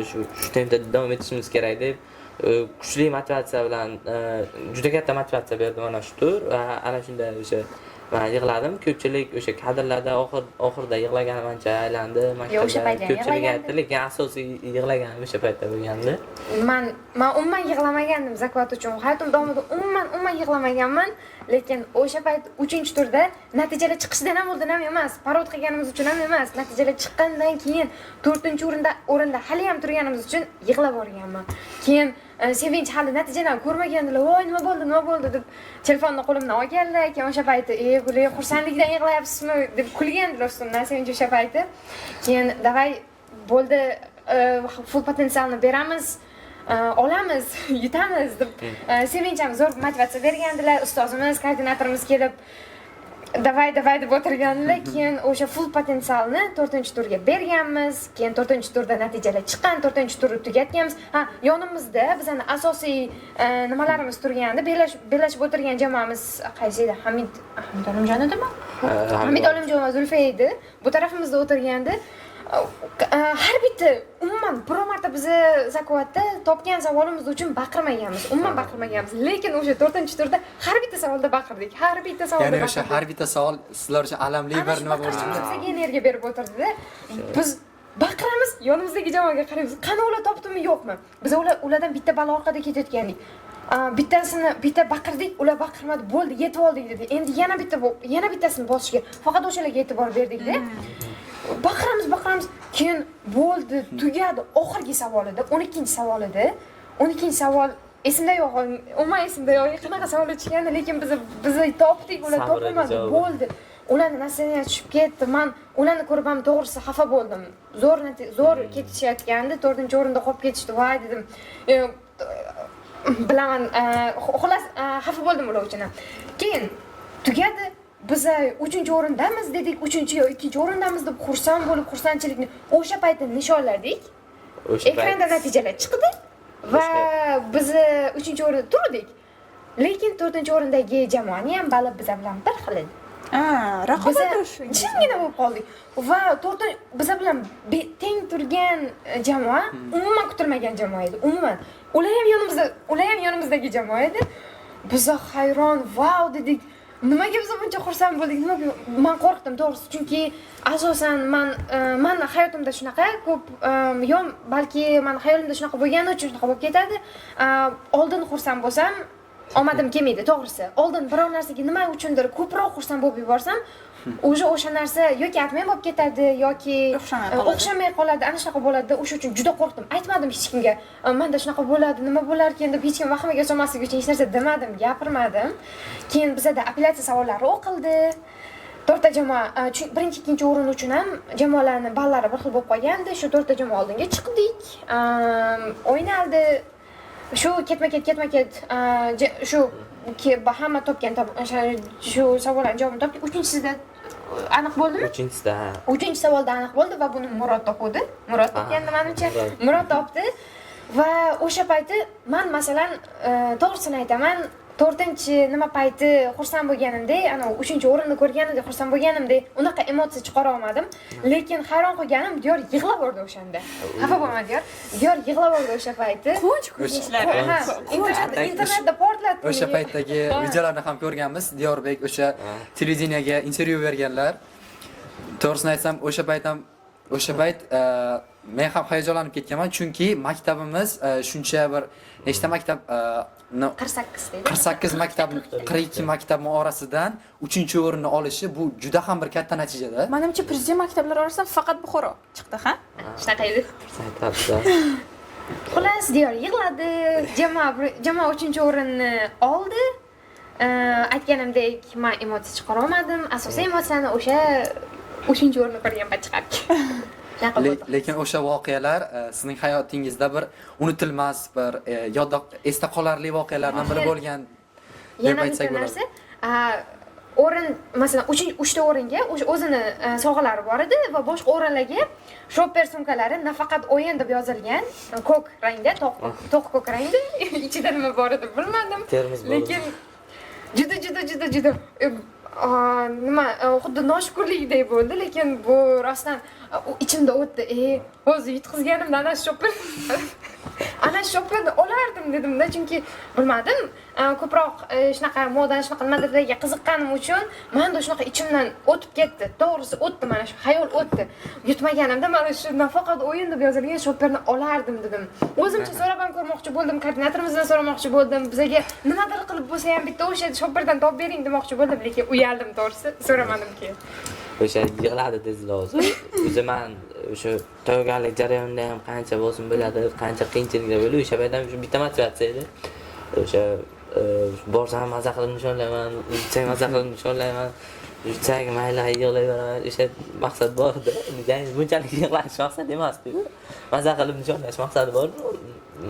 shu tempda davom etishimiz kerak deb kuchli motivatsiya bilan juda katta motivatsiya berdi mana shu tur va ana shunda o'sha men yig'ladim. Ko'pchilik o'sha kadrlarda oxirida yig'laganim ancha aylandi. Maktabda ko'pchilik aytdi, lekin asosiy yig'laganim o'sha paytda bo'lgandi. Men umuman yig'lamagandim zakovat uchun. Hayotim davomida umuman yig'lamaganman, lekin o'sha payt 3-turda natijalar chiqishidan ham oldin ham emas, parod qilganimiz uchun ham emas, natijalar chiqqandan keyin 4-o'rinda hali ham turganimiz uchun yig'lab borganman. Keyin sevinch hali natijalarni ko'rmagandilar. "Voy, nima bo'ldi?" deb telefonni qo'limdan olganlar. Keyin o'sha payti, "Bular xursandlikdan yig'layapsizmi?" deb kulgandilar ustimdan sevinch o'sha payti. Keyin "Davay, bo'ldi, full potensialni beramiz, olamiz, yutamiz" deb sevinch ham zo'r motivatsiya bergandilar. Ustozimiz, koordinatorimiz kelib davay deb o'tirganlar. Keyin o'sha full potensialni 4-turga berganmiz. Keyin 4-turda natijalar chiqqan, 4-turni tugatganmiz. Yonimizda bizning asosiy nimalarimiz turgandi. Belashib o'tirgan jamoamiz qaysi edi? Hamid Olimjon edimi? Hamid Olimjon va Zulfa edi. Bu tarafimizda o'tirgandi. Har bitta umuman biror marta biz zakovatda topgan savolimiz uchun baqirmaganmiz. Umuman baqirmaganmiz. Lekin o'sha 4-turda har bitta savolda baqirdik. Har bitta savolda Ya'ni o'sha har bitta savol sizlar uchun alamli bir nima bo'ldi. Bizga energiya berib o'tirdi-da. Biz baqiramiz, yonimizdagi jamoaga qaraymiz. Qani ular topdimi, yo'qmi? Biz ulardan bitta balo orqada ketayotgandik. Bitta baqirdik, ular baqirmadi, bo'ldi, yetib oldik dedi. Endi yana bittasini bosishga faqat o'shalarga e'tibor berdik-da. Baqiramiz, keyin bo'ldi, tugadi. Oxirgi savol edi, 12-savol edi. 12-savol esimda yo'q, umuman esimda yo'q. Qanaqa savol chiqqandi, lekin biz topdik, ular topmadi, bo'ldi. Ularning nasaniyati tushib ketdi. Men ularni ko'rib ham to'g'risi xafa bo'ldim. Zo'r ketishayotgandi, 4-o'rinda qolib ketishdi. Voy dedim. Bilaman, xolos xafa bo'ldim ular uchun. Keyin tugadi. Biz 3-o'rindamiz dedik, 3 yo 2-o'rindamiz deb xursandchilikni o'sha paytda nishonladik. Ekranda natijalar chiqdi va biz 3-o'rinda turdik. Lekin 4-o'rindagi jamoani ham bali biz bilan bir xil edi. Raqobat jimgina bo'lib qoldik. Va biz bilan teng turgan jamoa umuman kutilmagan jamoa edi. Umuman. Ular ham yonimizdagi jamoa edi. Biz hayron, "Vau" dedik. Nimaga biz buncha xursand bo'ldik? Men qo'rqdim to'g'risi, chunki asosan men hayotimda shunaqa ko'p balki men hayolimda shunaqa bo'lgani uchun shunaqa bo'lib ketadi. Oldin xursand bo'lsam, omadim kelmaydi to'g'risi. Oldin biror narsaga nima uchundir ko'proq xursand bo'lib yuborsam, o'sha narsa yoki atmay bo'lib ketadi yoki o'xshamay qoladi. Ana shunaqa bo'ladi. O'sha uchun juda qo'rqdim. Aytmadim hech kimga. Menda shunaqa bo'ladi, nima bo'lar ekan deb hech kim vahimaga solmasligi uchun hech narsa demadim, gapirmadim. Keyin bizda apellyatsiya savollari o'qildi. 4ta jamoa, birinchi, ikkinchi o'rin uchun ham jamoalarning ballari bir xil bo'lib qolgandi. Shu 4ta jamoa oldinga chiqdik. O'ynaldi. Shu ketma-ket shu hamma topgan shu savollarning javobini topdik. 3-sida aniq bo'ldimi? 3-chi savolda aniq bo'ldi va buni Murod topdi. Murod topganda menimcha Murod topdi va o'sha payti men masalan to'g'risini aytaman, 4-chi nima payti xursand bo'lganimda, ana 3-o'rinni ko'rganimda xursand bo'lganimda unaqa emotsiya chiqara olmadim. Lekin hayron qolganim Diyor yig'lab bordi o'shanda. Xafa bo'lma Diyor. Diyor yig'lab bordi o'sha payti. Internetda portlatdi. O'sha paytdagi videolarni ham ko'rganmiz. Diyorbek o'sha televideniyaga intervyu berganlar. To'g'risini aytsam, o'sha payt men ham hayajonlanib ketganman, chunki maktabimiz shuncha bir nechta maktab 48 deydi. 48 maktab, 42 maktabning orasidan 3-o'rinni olishi bu juda ham bir katta natijada. Menimcha prezident maktablari orasidan faqat Buxoro chiqdi, ha? Shunaqa edi. Xullas, Diyor yig'ladi. Jamoa 3-o'rinni oldi. Aytganimdek, men emotsiya chiqara olmadim. Asosiy emotsiyani o'sha 3-chi o'rinni ko'rgan chiqardik. Shunaqa bo'ldi. Lekin o'sha voqealar sizning hayotingizda bir unutilmas bir yodda esda qolarli voqealardan biri bo'lgan deb Yana aytsak bitta bo'ladi. narsa, o'rin masalan 3ta o'ringa o'zini sovg'alari bor edi va boshqa o'rinlarga shopper sumkalari nafaqat o'yin deb yozilgan, ko'k rangda, to'q ko'k rangda, ichida nima bor edi bilmadim. Termiz bor. Lekin juda nima xuddi noshukurlikdek bo'ldi, lekin bu rostdan ichimda o'tdi. O'zi yutqizganimda ana shopperni olardim dedimda, chunki bilmadim, ko'proq shunaqa modani shunaqa nimalarga qiziqqanim uchun menda shunaqa ichimdan o'tib ketdi. To'g'risi o'tdi, mana shu xayol o'tdi. Yutmaganimda mana shu nafaqat o'yin deb yozilgan shopperni olardim dedim. O'zimcha so'rab ham ko'rmoqchi bo'ldim, koordinatorimizdan so'ramoqchi bo'ldim. Bizga nimadir qilib bo'lsa ham bitta o'sha shopperdan topib bering demoqchi bo'ldim, lekin uyaldim to'g'risi, so'ramadim keyin. O'sha yig'ladi tezda o'zi men o'sha tayyorgarlik jarayonida ham qancha bo'lsin bo'ladi, qancha qiyinchiliklar bo'ldi, o'sha paytda shu bitta motivatsiya edi. O'sha borsam maza qilib nishonlayman, yutsak maza qilib nishonlayman, yutsak mayli yig'layveraman, o'sha maqsad bor edi. Ya'ni bunchalik yig'lash maqsad emas-ku. Maza qilib nishonlash maqsadi bor.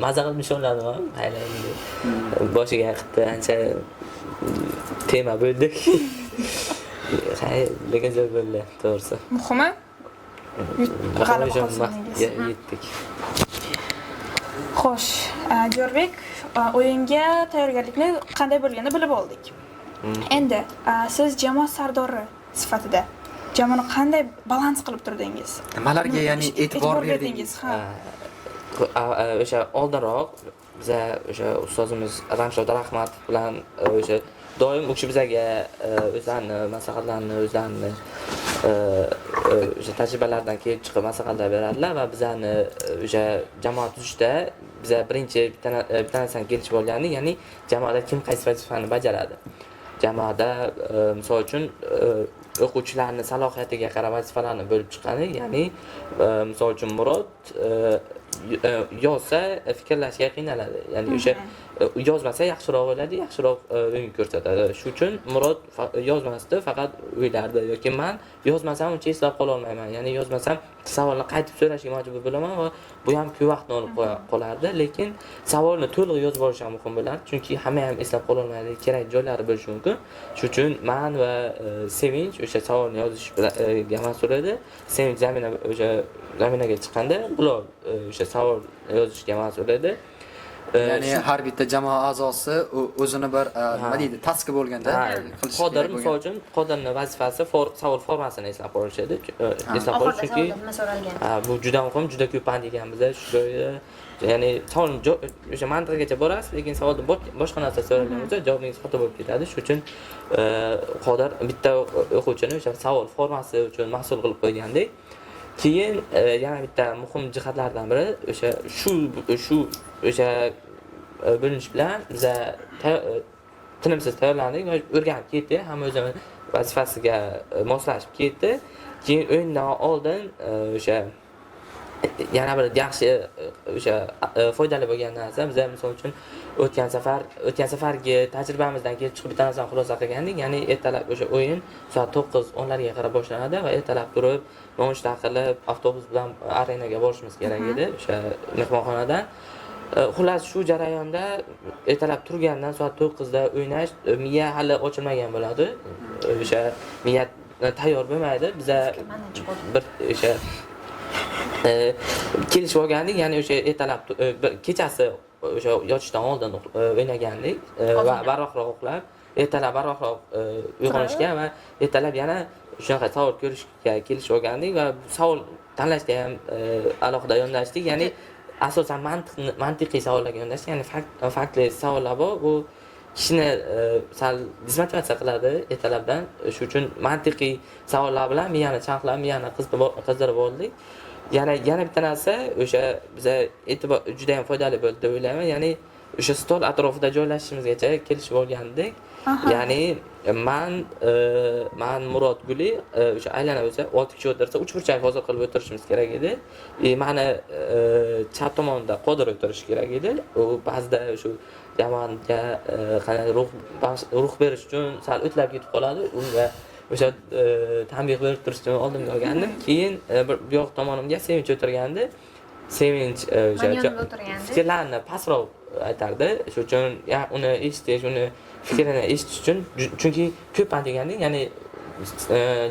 Maza qilib nishonladim ham, mayli endi. Boshiga qildi, ancha tema bo'ldi. Lekin zo'r bo'ldi, to'g'risi. Muhimi g'alaba yetdik. Xo'sh, Jo'rbek, o'yinga tayyorgarlikni qanday bo'lganini bilib oldik. Endi siz jamoa sardori sifatida jamoani qanday balans qilib turdingiz? Nimalarga ya'ni e'tibor berdingiz? O'sha oldinroq biza o'sha ustozimiz Ramshod Rahmatov bilan o'sha doim u kishi bizga o'zlarini maslahatlarini, o'zlarini o'sha tajribalaridan kelib chiqib maslahatlar beradilar va bizani o'sha jamoa tuzishda biza birinchi bitta narsani kelishib olgandik, ya'ni jamoada kim qaysi vazifani bajaradi. Jamoada misol uchun o'quvchilarni salohiyatiga qarab vazifalarni bo'lib chiqqani, ya'ni misol uchun Murod yozsa fikrlashga qiynaladi. Ya'ni o'sha yozmasa yaxshiroq o'yladi, yaxshiroq o'yin ko'rsatadi. Shu uchun Murod yozmasdi, faqat o'ylardi yoki men yozmasam uncha eslab qola olmayman. Ya'ni yozmasam savolni qaytib so'rashga majbur bo'laman va bu ham ko'p vaqtni olib qolardi, lekin savolni to'liq yozib olish ham muhim bo'ladi, chunki hamma ham eslab qola olmaydi, kerak joylari bo'lishi mumkin. Shuning uchun men va Sevinch o'sha savolni yozishga mas'ul edi. Sevinch zaminaga chiqqanda bular o'sha savol yozishga mas'ul edi. Ya'ni har bitta jamoa a'zosi o'zini bir nima deydi, taski bo'lganda Qodir misol uchun Qodirning vazifasi savol formasini eslab qolish edi. Eslab qolish chunki bu juda muhim, juda ko'p band ekanmiz shu joyda. Ya'ni savolni o'sha mantiqigacha borasiz, lekin savolda boshqa narsa so'ralgan bo'lsa javobingiz xato bo'lib ketadi. Shuning uchun Qodir bitta o'quvchini o'sha savol formasi uchun mas'ul qilib qo'ygandek. Keyin yana bitta muhim jihatlardan biri o'sha o'sha bo'linish bilan biz tinimsiz tayyorlandik va o'rganib ketdik, hamma o'zini vazifasiga moslashib ketdi. Keyin o'yindan oldin o'sha yana bir yaxshi o'sha foydali bo'lgan narsa, biz misol uchun o'tgan safargi tajribamizdan kelib chiqib bitta narsani xulosa qilgandik, ya'ni ertalab o'sha o'yin soat 9-10 larga qarab boshlanadi va ertalab turib nonushta qilib avtobus bilan arenaga borishimiz kerak edi o'sha mehmonxonadan. Xullas shu jarayonda ertalab turgandan soat 9 da o'ynash miya hali ochilmagan bo'ladi. O'sha miya tayyor bo'lmaydi. Biza bir o'sha kelishib olgandik, ya'ni o'sha ertalab kechasi o'sha yotishdan oldin o'ynagandik va baroqroq uxlab, ertalab baroqroq uyg'onishga va ertalab yana shunaqa savol ko'rishga kelishib olgandik va savol tanlashda ham alohida yondashdik, ya'ni asosan mantiqiy savollarga yondashdik, ya'ni faktli savollar bor, bu kishini sal dismotivatsiya qiladi ertalabdan. Shuning uchun mantiqiy savollar bilan miyani chanqlab, miyani qizdirib oldik. Yana bitta narsa o'sha biza e'tibor juda ham foydali bo'ldi deb o'ylayman. Ya'ni o'sha stol atrofida joylashishimizgacha kelishib olgandik. Ya'ni men Murod Guli o'sha aylana bo'lsa 6 kishi o'tirsa 3 burchak hozir qilib o'tirishimiz kerak edi. Mani chap tomonda Qodir o'tirish kerak edi. U ba'zida shu jamoaga qanday ruh berish uchun sal o'tlab ketib qoladi. Unga o'sha tanbeh berib turish uchun oldimga olgandim. Keyin bu yoq tomonimga Sevinch o'tirgandi. Sevinch o'sha Mani yonimda o'tirgandi. fikrlarni pastroq aytardi. Shu uchun uni eshitish, uni fikrini eshitish uchun chunki ko'p aytganding, ya'ni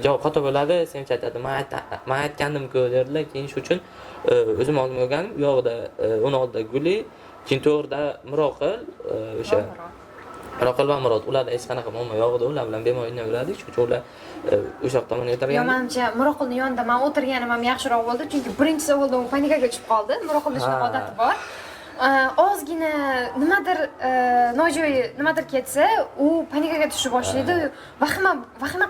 javob xato bo'ladi. Sevinch aytadi, men aytgandim-ku derdilar. Keyin shu uchun o'zim oldimga olgandim. U yoqda uni oldida Guli, keyin to'g'rida Miroqil, o'sha Miroqil va Murod, ularda hech qanaqa muammo yo'q edi. Ular bilan bemalol o'ynayverardik. Shu uchun ular o'sha yoqda men o'tirgandim. Menimcha Miroqilning yonida men o'tirganim ham yaxshiroq bo'ldi, chunki birinchi savolda u panikaga tushib qoldi. Miroqilning shunaqa odati bor. Ozgina nimadir nojo'ya nimadir ketsa, u panikaga tushib boshlaydi, vahima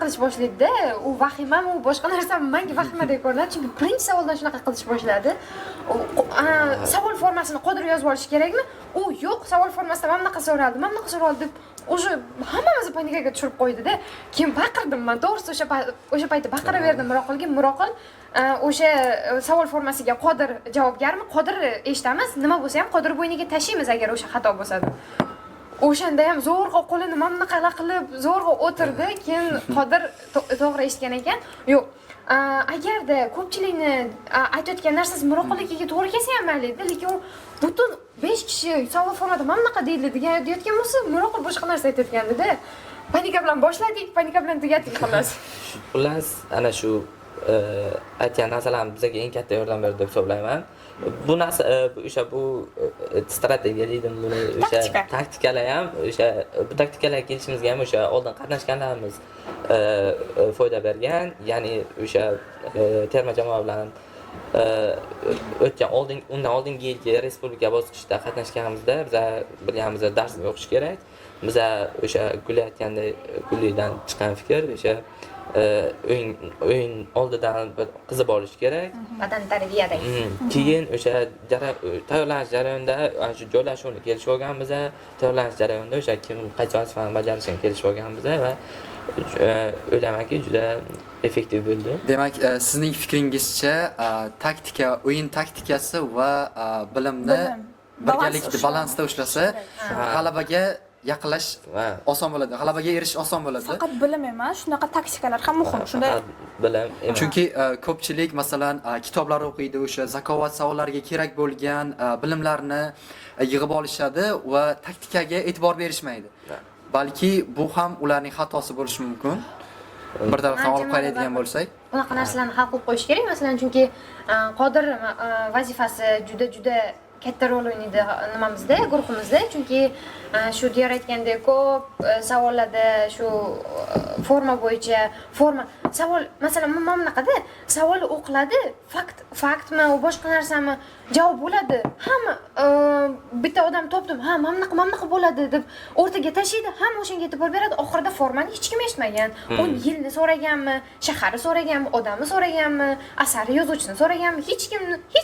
qilish boshlaydi-da. U vahimami, u boshqa narsami menga vahimadek ko'rinadi, chunki birinchi savoldan shunaqa qilish boshladi. Savol formasini Qodir yozib olish kerakmi? U yo'q, savol formasida mana bunaqa so'raldi, mana bunaqa so'raldi deb o'sha hammamizni panikaga tushirib qo'ydi-da. Keyin baqirdim men, to'g'risi o'sha paytda baqiraverdim Miroqilga. Miroqil o'sha savol formasiga Qodir javobgarmi? Qodir eshitamiz, nima bo'lsa ham Qodir bo'yniga tashlaymiz agar o'sha xato bo'lsa deb. O'shanda ham zo'rg'a qo'lini mana bunaqa qilib zo'rg'a o'tirdi. Keyin Qodir to'g'ri eshitgan ekan. Yo'q. Agarda ko'pchilikni aytayotgan narsasi Miroqilnikiga to'g'ri kelsa ham mayli-da, lekin u butun 5 kishi savol formada mana bunaqa deyotgan bo'lsa, Miroqil boshqa narsa aytayotgandi-da. Panika bilan boshladik, panika bilan tugatdik xolos. Xullas, ana shu aytgan narsalar bizga eng katta yordam berdi deb hisoblayman. Bu narsa o'sha bu strategiya deydim, buni o'sha taktikalar ham, o'sha bu taktikalarga kelishimizga ham o'sha oldin qatnashganlarimiz foyda bergan. Ya'ni o'sha terma jamoa bilan o'tgan undan oldingi yilgi respublika bosqichida qatnashganimizda biz bilganimiz dars o'qish kerak. Biz o'sha Guli aytgandek, Gulidan chiqqan fikr o'sha o'yin oldidan qizib olish kerak. Badan tarbiyadagi. Keyin o'sha tayyorlanish jarayonida shu joylashuvni kelishib olganmiz. Tayyorlanish jarayonida o'sha kim qaysi vazifani bajarishini kelishib olganmiz va o'ylaymanki juda effektiv bo'ldi. Demak, sizning fikringizcha taktika, o'yin taktikasi va bilimni birgalikda balansda ushlasa, g'alabaga yaqinlash oson bo'ladi. G'alabaga erishish oson bo'ladi. Faqat bilim emas, shunaqa taktikalar ham muhim. Shunda bilim emas. Chunki ko'pchilik masalan kitoblar o'qiydi, o'sha zakovat savollariga kerak bo'lgan bilimlarni yig'ib olishadi va taktikaga e'tibor berishmaydi. Balki bu ham ularning xatosi bo'lishi mumkin. Bir tarafdan olib qaraydigan bo'lsak, bunaqa narsalarni hal qilib qo'yish kerak. Masalan, chunki Qodir vazifasi juda katta rol o'ynaydi nimamizda, guruhimizda. Chunki shu diyor aytgandek ko'p savollarda shu forma bo'yicha savol, masalan, mana bunaqada savol o'qiladi, faktmi, boshqa narsami javob bo'ladi. Hamma bitta odam topdim, ha, mana bunaqa bo'ladi deb o'rtaga tashlaydi, hamma o'shanga e'tibor beradi. Oxirida formani hech kim eshitmagan. U yilni so'raganmi, shaharni so'raganmi, odamni so'raganmi, asari yozuvchisini so'raganmi, hech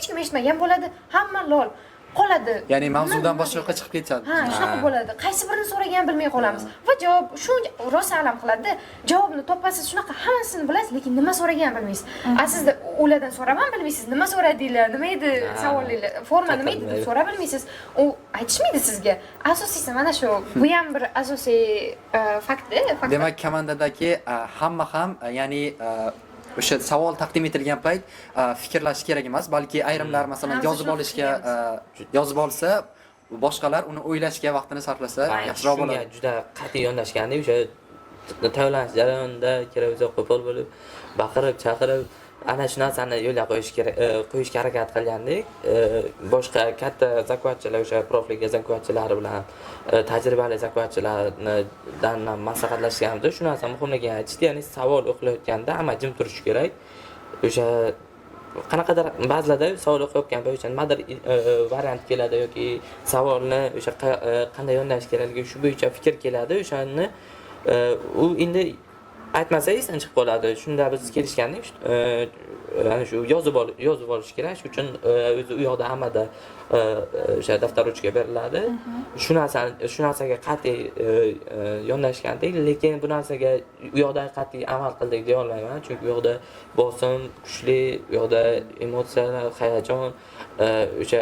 kim eshitmagan bo'ladi. Hamma lol qoladi. Ya'ni mavzudan boshqa chiqib ketadi. Ha, shunaqa bo'ladi. Qaysi birini so'ragan bilmay qolamiz. Va javob shuncha rosa alam qiladi. Javobni topasiz, shunaqa hammasini bilasiz, lekin nima so'ragan bilmaysiz. Sizda ulardan so'raman bilmaysiz, nima so'radinglar, nima edi savolinglar, forma nima edi deb so'rab bilmaysiz. U aytishmaydi sizga. Asosiysi mana shu. Bu ham bir asosiy fakt. Demak, komandadagi hamma ham, ya'ni o'sha savol taqdim etilgan payt fikrlash kerak emas, balki ayrimlar masalan yozib olsa, boshqalar uni o'ylashga vaqtini sarflasa yaxshiroq bo'ladi. Juda qat'iy yondashganda o'sha tayyorlanish jarayonida keraksa qo'pol bo'lib, baqirib, chaqirib ana shu narsani yo'lga qo'yishga harakat qilgandik. Boshqa katta zakvatchilar, o'sha profilga zakvatchilari bilan tajribali zakvatchilardan maslahatlashganimizda shu narsa muhimligini aytishdi. Ya'ni savol o'qilayotganda hamma jim turishi kerak. O'sha qanaqadir ba'zilarda savol o'qiyotgan bo'yicha nimadir variant keladi yoki savolni o'sha qanday yondashish kerakligi shu bo'yicha fikr keladi. O'shani u endi aytmasa esdan chiqib qoladi. Shunda biz kelishgandik, ana shu yozib olish kerak. Shuning uchun o'zi u yoqda hammada o'sha daftar ruchka beriladi. Shu narsaga qat'iy yondashgandik, lekin bu narsaga u yoqda qat'iy amal qildik deya olmayman, chunki u yoqda bosim kuchli, u yoqda emotsiyalar, hayajon o'sha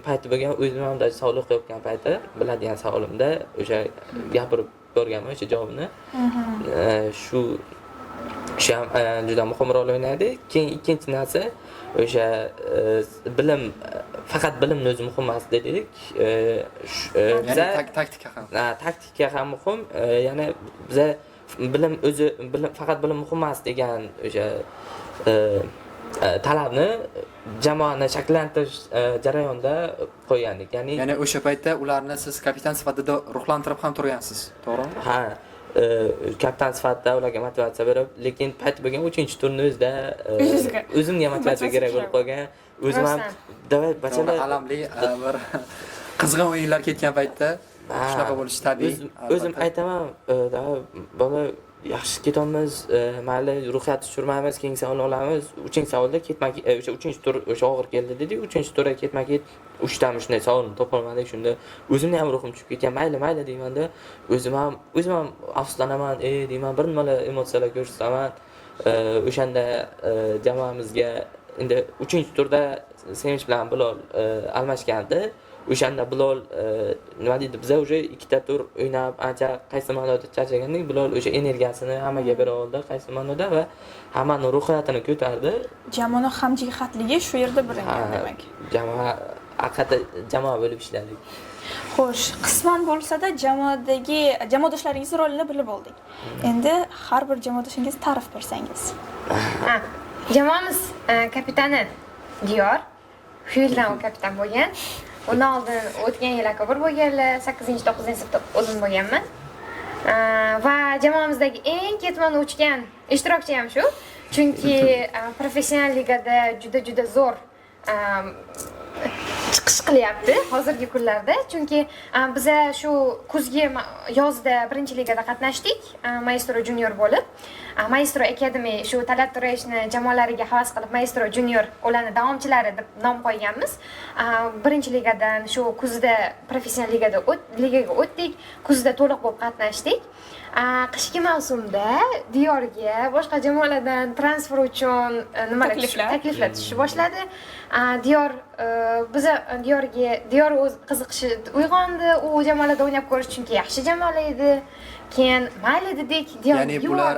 payti bo'lgan, o'zim ham savol o'qiyotgan payti biladigan savolimda o'sha gapirib ko'rganman o'sha javobni. Shu shu ham juda muhim rol o'ynaydi. Keyin ikkinchi narsa o'sha bilim, faqat bilimni o'zi muhim emas dedik. Ya'ni taktika ham. Taktika ham muhim. Ya'ni biza bilim faqat bilim muhim emas degan o'sha talabni jamoani shakllantirish jarayonida qo'ygandik. Ya'ni o'sha paytda ularni siz kapitan sifatida ruhlantirib ham turgansiz, to'g'rimi? Ha, kapitan sifatida ularga motivatsiya berib, lekin payt bo'lgan 3-turni o'zida o'zimga motivatsiya kerak bo'lib qolgan. O'zim ham davay bachalar alamli bir qizg'in o'yinlar ketgan paytda shunaqa bo'lishi tabiiy. O'zim aytaman, bola yaxshi ketamiz, mayli ruhiyat tushirmaymiz, keyingi savolni olamiz. 3-savolda o'sha 3-tur o'sha og'ir keldi dedik. 3-turga ketma-ket 3 tami shunday savolni topolmadik. Shunda o'zimni ham ruhim tushib ketgan. Mayli deyman-da, o'zim ham afsuslanaman, deyman, bir nimalar emotsiyalar ko'rsataman. O'shanda jamoamizga endi 3-turda Sevinch bilan Bilol almashgandi. O'shanda Bilol nima deydi, biz уже 2 tur o'ynab ancha qaysi ma'noda charchagandik. Bilol o'sha energiyasini hammaga bera oldi qaysi ma'noda va hammani ruhiyatini ko'tardi. Jamoani hamjihatligi shu yerda bilingan demak. Jamoa bo'lib ishladik. Xo'sh, qisman bo'lsa-da jamoadoshlaringiz rolini bilib oldik. Endi har bir jamoadoshingiz ta'rif bersangiz. Jamoamiz kapitani Diyor. Shu yildan u kapitan bo'lgan. Undan oldin o'tgan yil akabr bo'lganlar, 8-9-sinfda o'zim bo'lganman. Va jamoamizdagi eng ketmon uchgan ishtirokchi ham shu. Chunki professional ligada juda zo'r chiqish qilyapti hozirgi kunlarda. Chunki biza shu kuzgi yozda birinchi ligada qatnashdik, Maestro Junior bo'lib. Maestro Academy shu Talat Turayishni jamoalariga havas qilib Maestro Junior ularning davomchilari deb nom qo'yganmiz. Birinchi ligadan shu kuzda professional ligaga o'tdik. Kuzda to'liq bo'lib qatnashdik. Qishki mavsumda Diyorga boshqa jamoalardan transfer uchun takliflar tushib boshladi. Diyor o'z qiziqishi uyg'ondi. U jamoalarda o'ynab ko'rish chunki yaxshi jamoalar edi. Keyin mayli dedik, ya'ni bular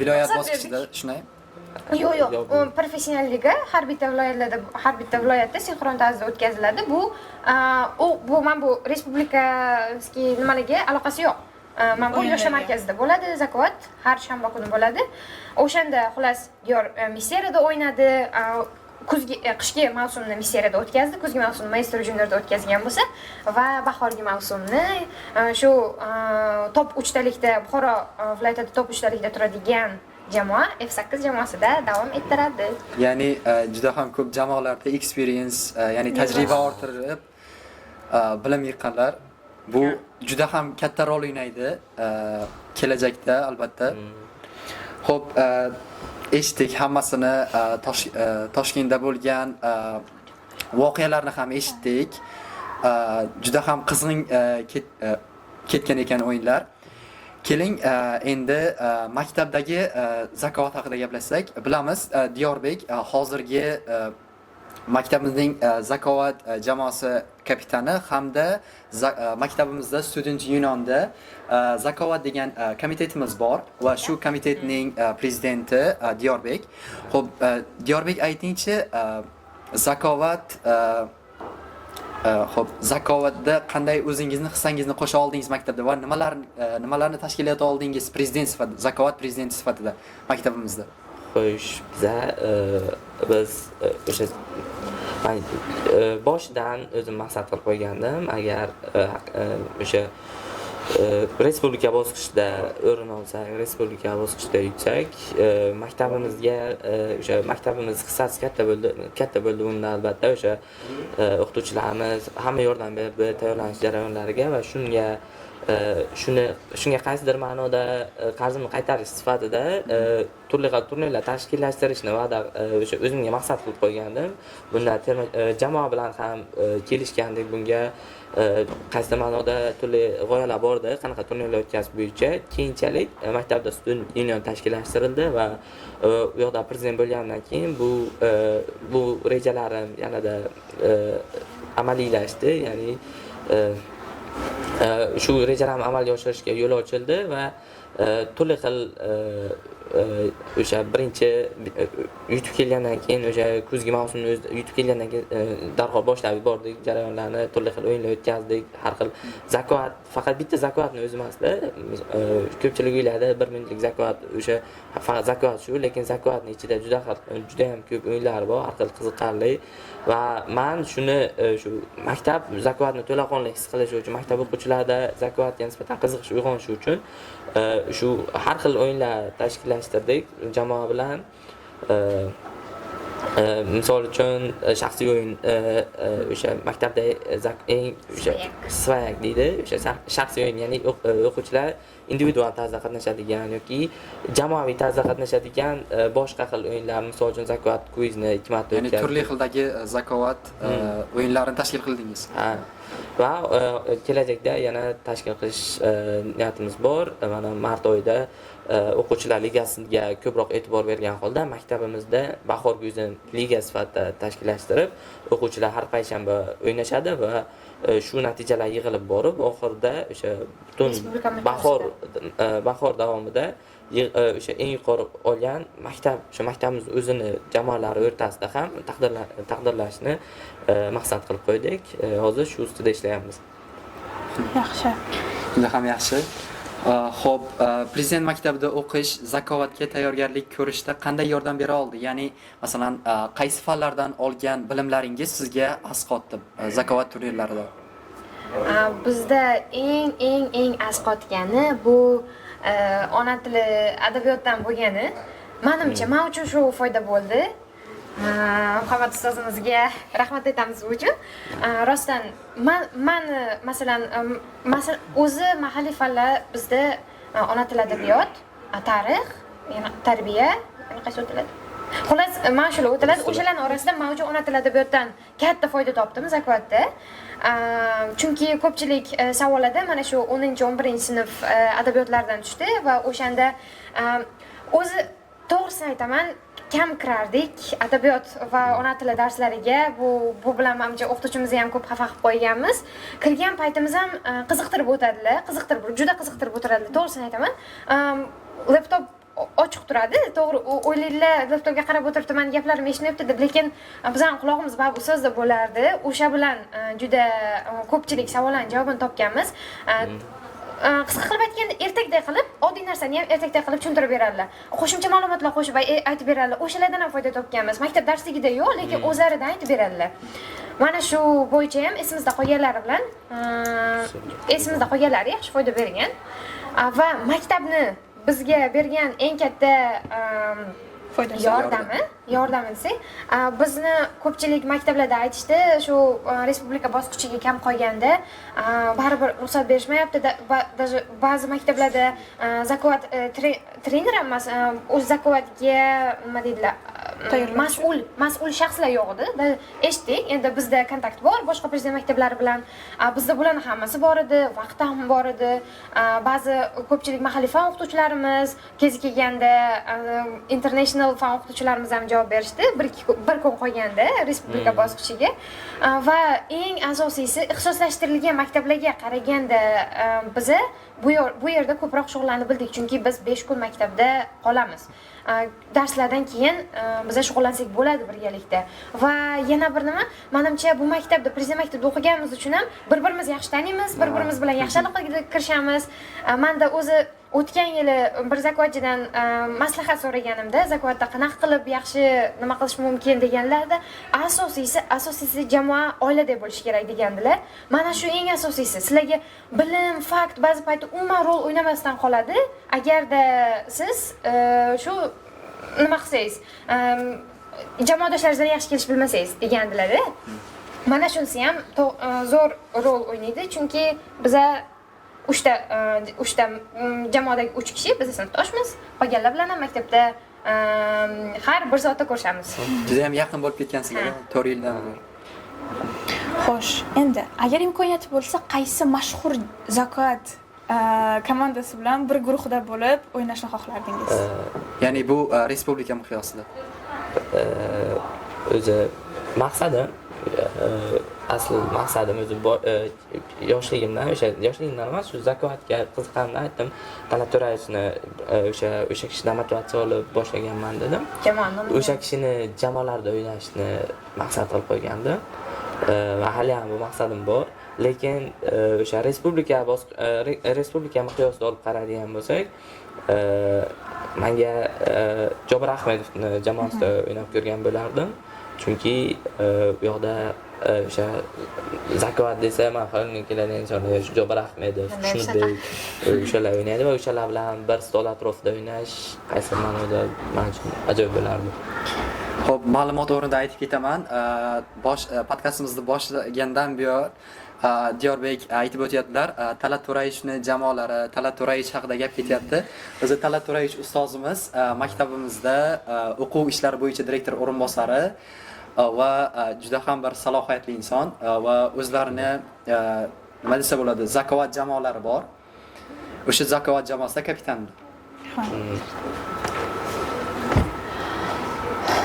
viloyat bosqichida shunday? Yo'q. Professional liga har bitta viloyatda sinxron tarzda o'tkaziladi. Bu respublikaskiy nimalarga aloqasi yo'q. Mana bu yoshlar markazida bo'ladi, Zakovat har shanba kuni bo'ladi. O'shanda xullas Diyor Miseriyada o'ynadi. Qishki mavsumni Miseriyada o'tkazdi, kuzgi mavsumni Maestro Juniorda o'tkazgan bo'lsa va bahorgi mavsumni shu top 3talikda Buxoro viloyatida top 3talikda turadigan jamoa F8 jamoasida davom ettiradi. Ya'ni juda ham ko'p jamoalarda experience, ya'ni tajriba orttirib bilim yig'ganlar. Bu juda ham katta rol o'ynaydi kelajakda albatta. Xo'p, eshitdik hammasini, Toshkentda bo'lgan voqealarni ham eshitdik. Juda ham qizg'in ketgan ekan o'yinlar. Keling, endi maktabdagi zakovat haqida gaplashsak. Bilamiz, Diyorbek hozirgi maktabimizning zakovat jamoasi kapitani hamda maktabimizda Student Unionda zakovat degan komitetimiz bor va shu komitetning prezidenti Diyorbek. Xo'p, Diyorbek aytingchi, zakovatda qanday o'zingizni hissangizni qo'sha oldingiz maktabda va nimalarni tashkil eta oldingiz prezident sifatida, zakovat prezidenti sifatida maktabimizda? Xo'sh, biz o'sha boshidan o'zim maqsad qilib qo'ygandim, agar o'sha respublika bosqichida o'rin olsak, respublika bosqichida yutsak, maktabimizga o'sha maktabimiz hissasi katta bo'ldi bunda albatta o'sha o'qituvchilarimiz hamma yordam berdi tayyorlanish jarayonlariga va shunga qaysidir ma'noda qarzimni qaytarish sifatida turli xil turnirlar tashkillashtirishni va'da o'sha o'zimga maqsad qilib qo'ygandim. Bunda jamoa bilan ham kelishgandik bunga. Qaysidir ma'noda turli g'oyalar bor edi, qanaqa turnirlar o'tkazish bo'yicha. Keyinchalik maktabda Student Union tashkillashtirildi va u yoqda prezident bo'lgandan keyin bu rejalarim yanada amaliylashdi, ya'ni shu rejalarni amalga oshirishga yo'l ochildi va turli xil o'sha birinchi yutib kelgandan keyin o'sha kuzgi mavsumni o'zida yutib kelgandan keyin darhol boshlab yubordik jarayonlarni, turli xil o'yinlar o'tkazdik, har xil zakovat, faqat bitta zakovatni o'zi emasda. Ko'pchilik o'yladi 1 minutlik zakovat o'sha faqat zakovat shu, lekin zakovatning ichida juda ham ko'p o'yinlar bor, har xil qiziqarli va men shuni shu maktab zakovatni to'laqonli his qilishi uchun, maktab o'quvchilarida zakovatga nisbatan qiziqish uyg'onishi uchun shu har xil o'yinlar tashkillashtirdik jamoa bilan. Misol uchun shaxsiy o'yin o'sha maktabda eng o'sha svayak deydi, o'sha shaxsiy o'yin, ya'ni o'quvchilar individual tarzda qatnashadigan yoki jamoaviy tarzda qatnashadigan boshqa xil o'yinlar, misol uchun zakovat kvizni 2 marta ya'ni turli xildagi zakovat o'yinlarini tashkil qildingiz. Ha. Va kelajakda yana tashkil qilish niyatimiz bor. Mana mart oyida o'quvchilar ligasiga ko'proq e'tibor bergan holda maktabimizda bahor guzi liga sifatida tashkillashtirib, o'quvchilar har payshanba o'ynashadi va shu natijalar yig'ilib borib, oxirida o'sha butun bahor davomida o'sha eng yuqori olgan maktab, o'sha maktabimiz o'zini jamoalari o'rtasida ham taqdirlashni maqsad qilib qo'ydik. Hozir shu ustida ishlayapmiz. Yaxshi. Juda ham yaxshi. Xo'p, prezident maktabida o'qish zakovatga tayyorgarlik ko'rishda qanday yordam bera oldi? Ya'ni, masalan, qaysi fanlardan olgan bilimlaringiz sizga asqotdi zakovat turnirlarida? Bizda eng asqotgani bu ona tili adabiyotdan bo'lgani. Menimcha, men uchun shu foyda bo'ldi. Muhammad ustozimizga rahmat aytamiz bu uchun. Rostdan meni masalan o'zi mahalliy fanlar bizda ona tili adabiyot, tarix, yana tarbiya, yana qaysi o'tiladi? Xullas, men shular o'tiladi. O'shalarning orasida men uchun ona tili adabiyotdan katta foyda topdim zakovatda. Chunki ko'pchilik savollarda mana shu 10-11-sinf adabiyotlardan tushdi va o'shanda o'zi to'g'risini aytaman, kam kirardik adabiyot va ona tili darslariga. Bu bilan menimcha o'qituvchimizni ham ko'p xafa qilib qo'yganmiz. Kirgan paytimiz ham qiziqtirib o'tadilar, juda qiziqtirib o'tiradilar. To'g'risini aytaman. Laptop ochiq turadi. To'g'ri, o'ylaydilar, laptopga qarab o'tiribdi, men gaplarim eshityapti deb, lekin bizning quloqimiz bab ustozda bo'lardi. O'sha bilan juda ko'pchilik savollarning javobini topganmiz. Qisqa qilib aytganda, ertakday qilib, oddiy narsani ham ertakday qilib tushuntirib beradilar. Qo'shimcha ma'lumotlar qo'shib aytib beradilar. O'shalardan ham foyda topganmiz. Maktab darsligida yo'q, lekin o'zlaridan aytib beradilar. Mana shu bo'yicha ham esimizda qolganlari bilan esimizda qolganlari yaxshi foyda bergan. Va maktabni bizga bergan eng katta yordami desak, bizni ko'pchilik maktablarda aytishdi, shu respublika bosqichiga kam qolganda baribir ruxsat berishmayapti. Даже ba'zi maktablarda zakovat trener emas, o'z zakovatga nima deydilar, mas'ul shaxslar yo'q edi. Eshitdik, endi bizda kontakt bor boshqa prezident maktablari bilan. Bizda bularning hammasi bor edi, vaqt ham bor edi. Ba'zi ko'pchilik mahalliy fan o'qituvchilarimiz kezi kelganda international fan o'qituvchilarimiz ham javob berishdi. Bir kun qolganda respublika bosqichiga. Va eng asosiysi, ixtisoslashtirilgan maktablarga qaraganda biz bu yerda ko'proq shug'ullanib bildik, chunki biz 5 kun maktabda qolamiz. Darslardan keyin biz shug'ullansak bo'ladi birgalikda. Va yana bir nima, menimcha bu maktabda, prezident maktabida o'qiganimiz uchun ham bir-birimizni yaxshi taniymiz, bir-birimiz bilan yaxshi aloqaga kirishamiz. Menda o'zi o'tgan yili bir zakovatchidan maslahat so'raganimda, zakovatda qanaqa qilib yaxshi nima qilish mumkin deganlarda, asosiysi jamoa oiladek bo'lishi kerak degandilar. Mana shu eng asosiysi. Sizlarga bilim, fakt ba'zi paytda umuman rol o'ynamasdan qoladi. Agarda siz shu nima qilsangiz, jamoadoshlaringizdan yaxshi kelish bilmasangiz degandilar. Mana shunisi ham zo'r rol o'ynaydi, chunki biza uchta jamoadagi 3 kishi, biz sinfdoshmiz. Qolganlar bilan ham maktabda har bir soatda ko'rishamiz. Juda ham yaqin bo'lib ketgansizlar, 4 yildan beri. Xo'sh, endi agar imkoniyati bo'lsa, qaysi mashhur zakovat komandasi bilan bir guruhda bo'lib o'ynashni xohlardingiz? Ya'ni bu respublika miqyosida. O'zi maqsadim, asl maqsadim o'zi yoshligimdan emas, shu zakovatga qiziqqanimdan aytdim, Talat To'rayevni o'sha kishidan motivatsiya olib boshlaganman dedim. O'sha kishini jamoalarda o'ynashni maqsad qilib qo'ygandim. Va hali ham bu maqsadim bor. Lekin o'sha respublika miqyosida olib qaraydigan bo'lsak, menga Jobir Ahmedovni jamoasida o'ynab ko'rgan bo'lardim. Chunki u yoqda o'sha zakovat desa man xayolimga keladigan insonlar Jobir Ahmedov, shunday o'shalar o'ynaydi va o'shalar bilan bir stol atrofida o'ynash qaysi ma'noda men uchun ajoyib bo'lardi. Xo'p, ma'lumot o'rnida aytib ketaman. Podkastimizni boshlagandan buyon Diyorbek aytib o'tyaptilar, Talat To'rayevni jamoalari, Talat To'rayev haqida gap ketyapti. O'zi Talat To'rayev ustozimiz maktabimizda o'quv ishlari bo'yicha direktor o'rinbosari va juda ham bir salohiyatli inson va o'zlarini nima desa bo'ladi, zakovat jamoalari bor. O'sha zakovat jamoasida kapitandir.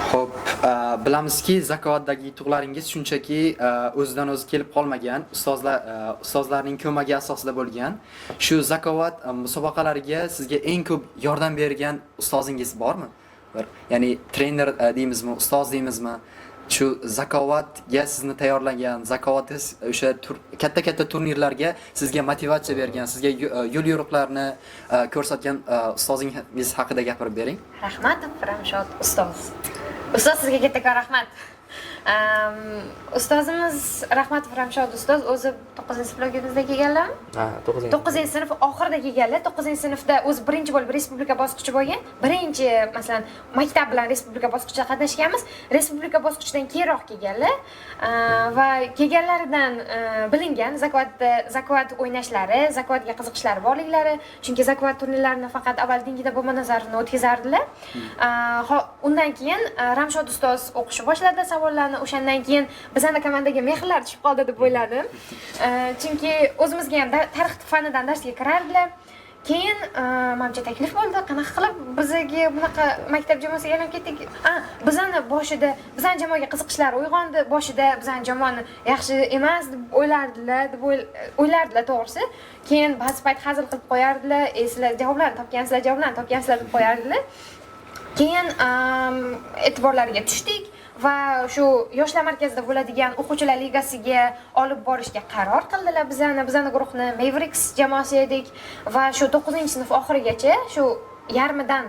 Xo'p, bilamizki, zakovatdagi yutuqlaringiz shunchaki o'zidan o'zi kelib qolmagan, ustozlarning ko'magi asosida bo'lgan. Shu zakovat musobaqalariga sizga eng ko'p yordam bergan ustozingiz bormi? Ya'ni trener deymizmi, ustoz deymizmi? Shu zakovatga sizni tayyorlagan, zakovatda o'sha katta turnirlarga sizga motivatsiya bergan, sizga yo'l yo'riqlarni ko'rsatgan ustozingiz haqida gapirib bering. Rahmat, Ramshod ustoz. Ustoz, sizga kattakon rahmat. Ustozimiz Rahmatov Ramshod ustoz o'zi 9-sinfligimizda kelganlar. Ha, 9-sinf oxirida kelganlar. 9-sinfda o'zi birinchi bo'lib respublika bosqichi bo'lgan. Birinchi, masalan, maktab bilan respublika bosqichida qatnashganmiz. Respublika bosqichidan keyinroq kelganlar va kelganlaridan bilingan zakovat o'ynashlari, zakovatga qiziqishlari borliklari. Chunki zakovat turnirlarini faqat avval dengida bo'lma nazarini o'tkazardilar. Undan keyin Ramshod ustoz o'qishni boshladi, savollarni. O'shandan keyin bizning komandaga mehrlar tushib qoldi deb o'yladim. Chunki o'zimizga ham tarix fanidan darsga kirardilar. Keyin menimcha taklif bo'ldi, qanaqa qilib bizga bunaqa maktab jamoasiga aylanib ketdik. Bizning boshida bizning jamoaga qiziqishlari uyg'ondi. Boshida bizning jamoani yaxshi emas deb o'ylardilar, to'g'risi. Keyin ba'zi payt hazil qilib qo'yardilar, sizlar javoblarni topgansizlar deb qo'yardilar. Keyin e'tiborlariga tushdik va shu yoshlar markazida bo'ladigan o'quvchilar ligasiga olib borishga qaror qildilar. Bizning guruhni Mavericks jamoasi edik va shu 9-sinf oxirigacha shu yarmidan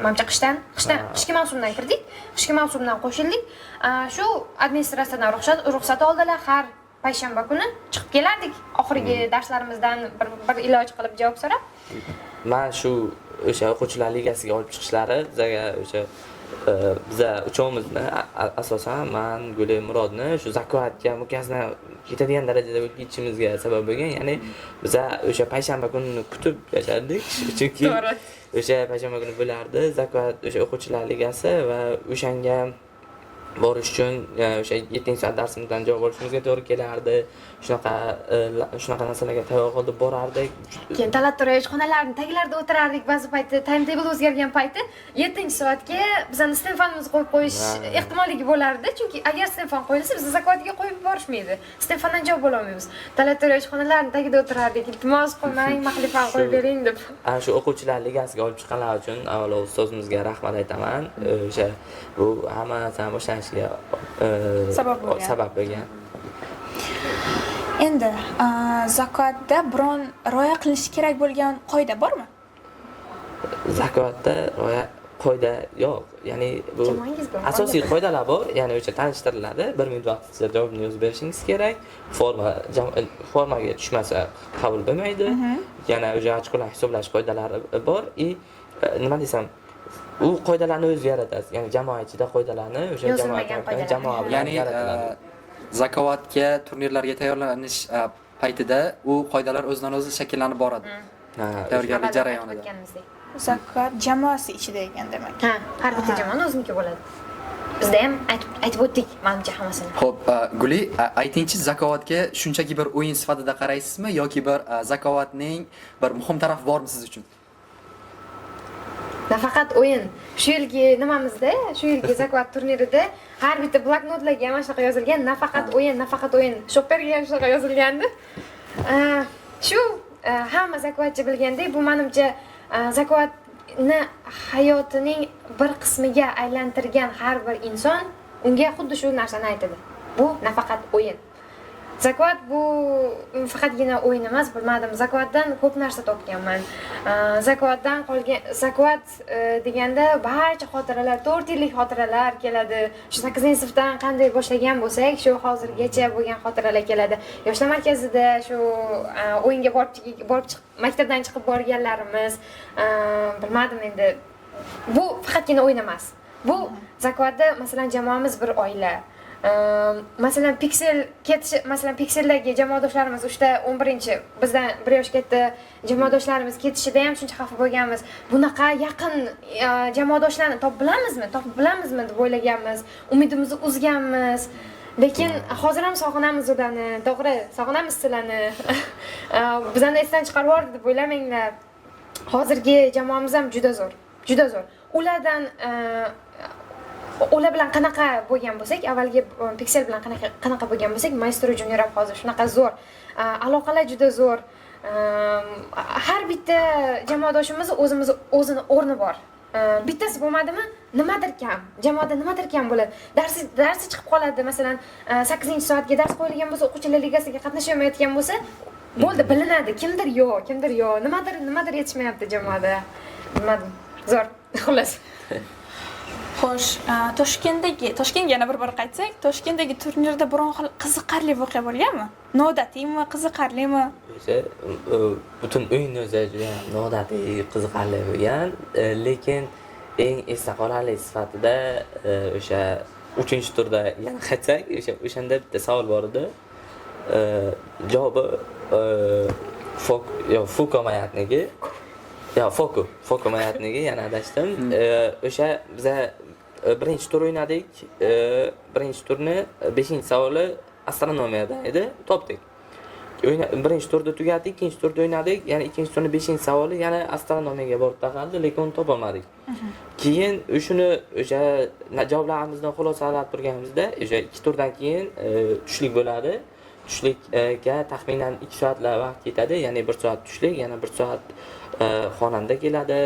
menimcha qishki mavsumdan kirdik. Qishki mavsumdan qo'shildik. Shu administratsiyadan ruxsat oldilar. Har payshanba kuni chiqib kelardik. Oxirgi darslarimizdan bir iloj qilib javob so'rab. Men shu o'sha o'quvchilar ligasiga olib chiqishlari bizga o'sha biza uchovimizni asosan men Guli Murodni shu zakovatga mukazna ketadigan darajada o'tkazishimizga sabab bo'lgan. Ya'ni biza o'sha payshanba kunini kutib yashardik. Chunki o'sha payshanba kuni bo'lardi zakovat o'sha o'quvchilar ligasi va o'shanga borish uchun o'sha 7-soat darsimizdan javob olishimizga to'g'ri kelardi. Shunaqa narsalarga tayyor qilib borardik. Keyin Talat To'rayevich xonalarining taglarida o'tirardik. Ba'zi payti timetable o'zgargan payti 7-soatga bizning stenfanimizni qo'yib qo'yish ehtimolligi bo'lardi. Chunki agar stenfan qo'yilsa biz zakovatga qo'yib borishmaydi. Stenfandan javob ola olmaymiz. Talat To'rayevich xonalarining tagida o'tirardik. Iltimos qo'ymang, maxlifan qo'yib bering deb. Shu o'quvchilar ligasiga olib chiqqanlar uchun avvalo ustozimizga rahmat aytaman. O'sha bu hamma narsani boshlanishiga sabab bo'lgan. Endi zakotda biron rioya qilish kerak bo'lgan qoida bormi? Zakotda qoida yo'q. Ya'ni bu asosiy qoidalar bor. Ya'ni o'sha tanishtiriladi. 1 minut vaqt ichida javobni yozib berishingiz kerak. Formaga tushmasa qabul bo'lmaydi. Yana o'sha ochkolar hisoblash qoidalari bor. Nima desam, u qoidalarni o'zi yaratasiz. Ya'ni jamoa ichida qoidalarni o'sha jamoa bilan yaratiladi. Zakovatga, turnirlarga tayyorlanish paytida u qoidalar o'zidan o'zi shakllanib boradi. Tayyorgarlik jarayonida. Zakovat jamoasi ichida ekan demak. Har bitta jamoani o'ziniki bo'ladi. Bizda ham aytib o'tdik, menimcha hammasini. Xo'p, Guli, aytingchi, zakovatga shunchaki bir o'yin sifatida qaraysizmi yoki bir zakovatning bir muhim tarafi bormi siz uchun? nafaqat o'yin. Shu yilgi nimamizda, shu yilgi zakovat turnirida har bitta bloknotlarga mana shunaqa yozilgan, nafaqat o'yin, nafaqat o'yin. Shopperga ham shunaqa yozilgandi. Shu hamma zakovatchi bilgandek, bu menimcha zakovatni hayotining bir qismiga aylantirgan har bir inson unga xuddi shu narsani aytadi. Bu nafaqat o'yin. Zakovat bu faqatgina o'yin emas, bilmadim. Zakovatdan ko'p narsa topganman. Zakovatdan qolgan zakovat deganda barcha xotiralar, 4 yillik xotiralar keladi. Shu 8-sinfdan qanday boshlagan bo'lsak, shu hozirgacha bo'lgan xotiralar keladi. Yoshlar markazida shu o'yinga borib maktabdan chiqib borganlarimiz, bilmadim endi. Bu faqatgina o'yin emas. Bu zakovatda masalan jamoamiz bir oila. Masalan piksellarga jamoadoshlarimiz 11 bizdan 1 yosh katta jamoadoshlarimiz ketishida ham shuncha xafa bo'lganmiz. Bunaqa yaqin jamoadoshlarni topib bilamizmi deb o'ylaganmiz. Umidimizni uzganmiz. Lekin hozir ham sog'inamiz ularni. To'g'ri, sog'inamiz sizlarni. Bizani esdan chiqarib yubordi deb o'ylamanglar. Hozirgi jamoamiz ham juda zo'r. Juda zo'r. Ular bilan qanaqa bo'lgan bo'lsak, avvalgi Pixel bilan qanaqa bo'lgan bo'lsak, Maestro Junior ham hozir shunaqa zo'r. Aloqalar juda zo'r. Har bitta jamoadoshimiz o'zini o'rni bor. Bittasi bo'lmadimi? Nimadir kam. Jamoada nimadir kam bo'ladi. Darsi chiqib qoladi. Masalan, 8-soatga dars qo'yilgan bo'lsa, o'quvchilar ligasiga qatnashamayotgan bo'lsa, bo'ldi, bilinadi. Kimdir yo'q. Nimadir yetishmayapti jamoada. Bilmadim. Zo'r. Xullas. Xo'sh, Toshkentga yana bir qaytsak, Toshkentdagi turnirda biron xil qiziqarli voqea bo'lganmi? Noodatiy qiziqarlimi? Butun o'yin o'zi juda noodatiy, qiziqarli bo'lgan, lekin eng esda qolarli sifatida o'sha 3-turda yana qaytsak, o'shanda bitta savol bor edi. Javobi Fuko mayatniki. Fuko mayatniki, yana adashdim. O'sha biza birinchi tur o'ynadik. Birinchi turni 5-savoli astronomiyadan edi, topdik. Birinchi turda tugatdik, ikkinchi turda o'ynadik. Yana ikkinchi turni 5-savoli yana astronomiyaga borib taqaldi, lekin uni topolmadik. Keyin o'sha javoblarimizni xulosalab turganimizda, o'sha 2 turdan keyin tushlik bo'ladi. Tushlikka taxminan 2 soatlar vaqt ketadi, ya'ni 1 soat tushlik, yana 1 soat xonanda keladi,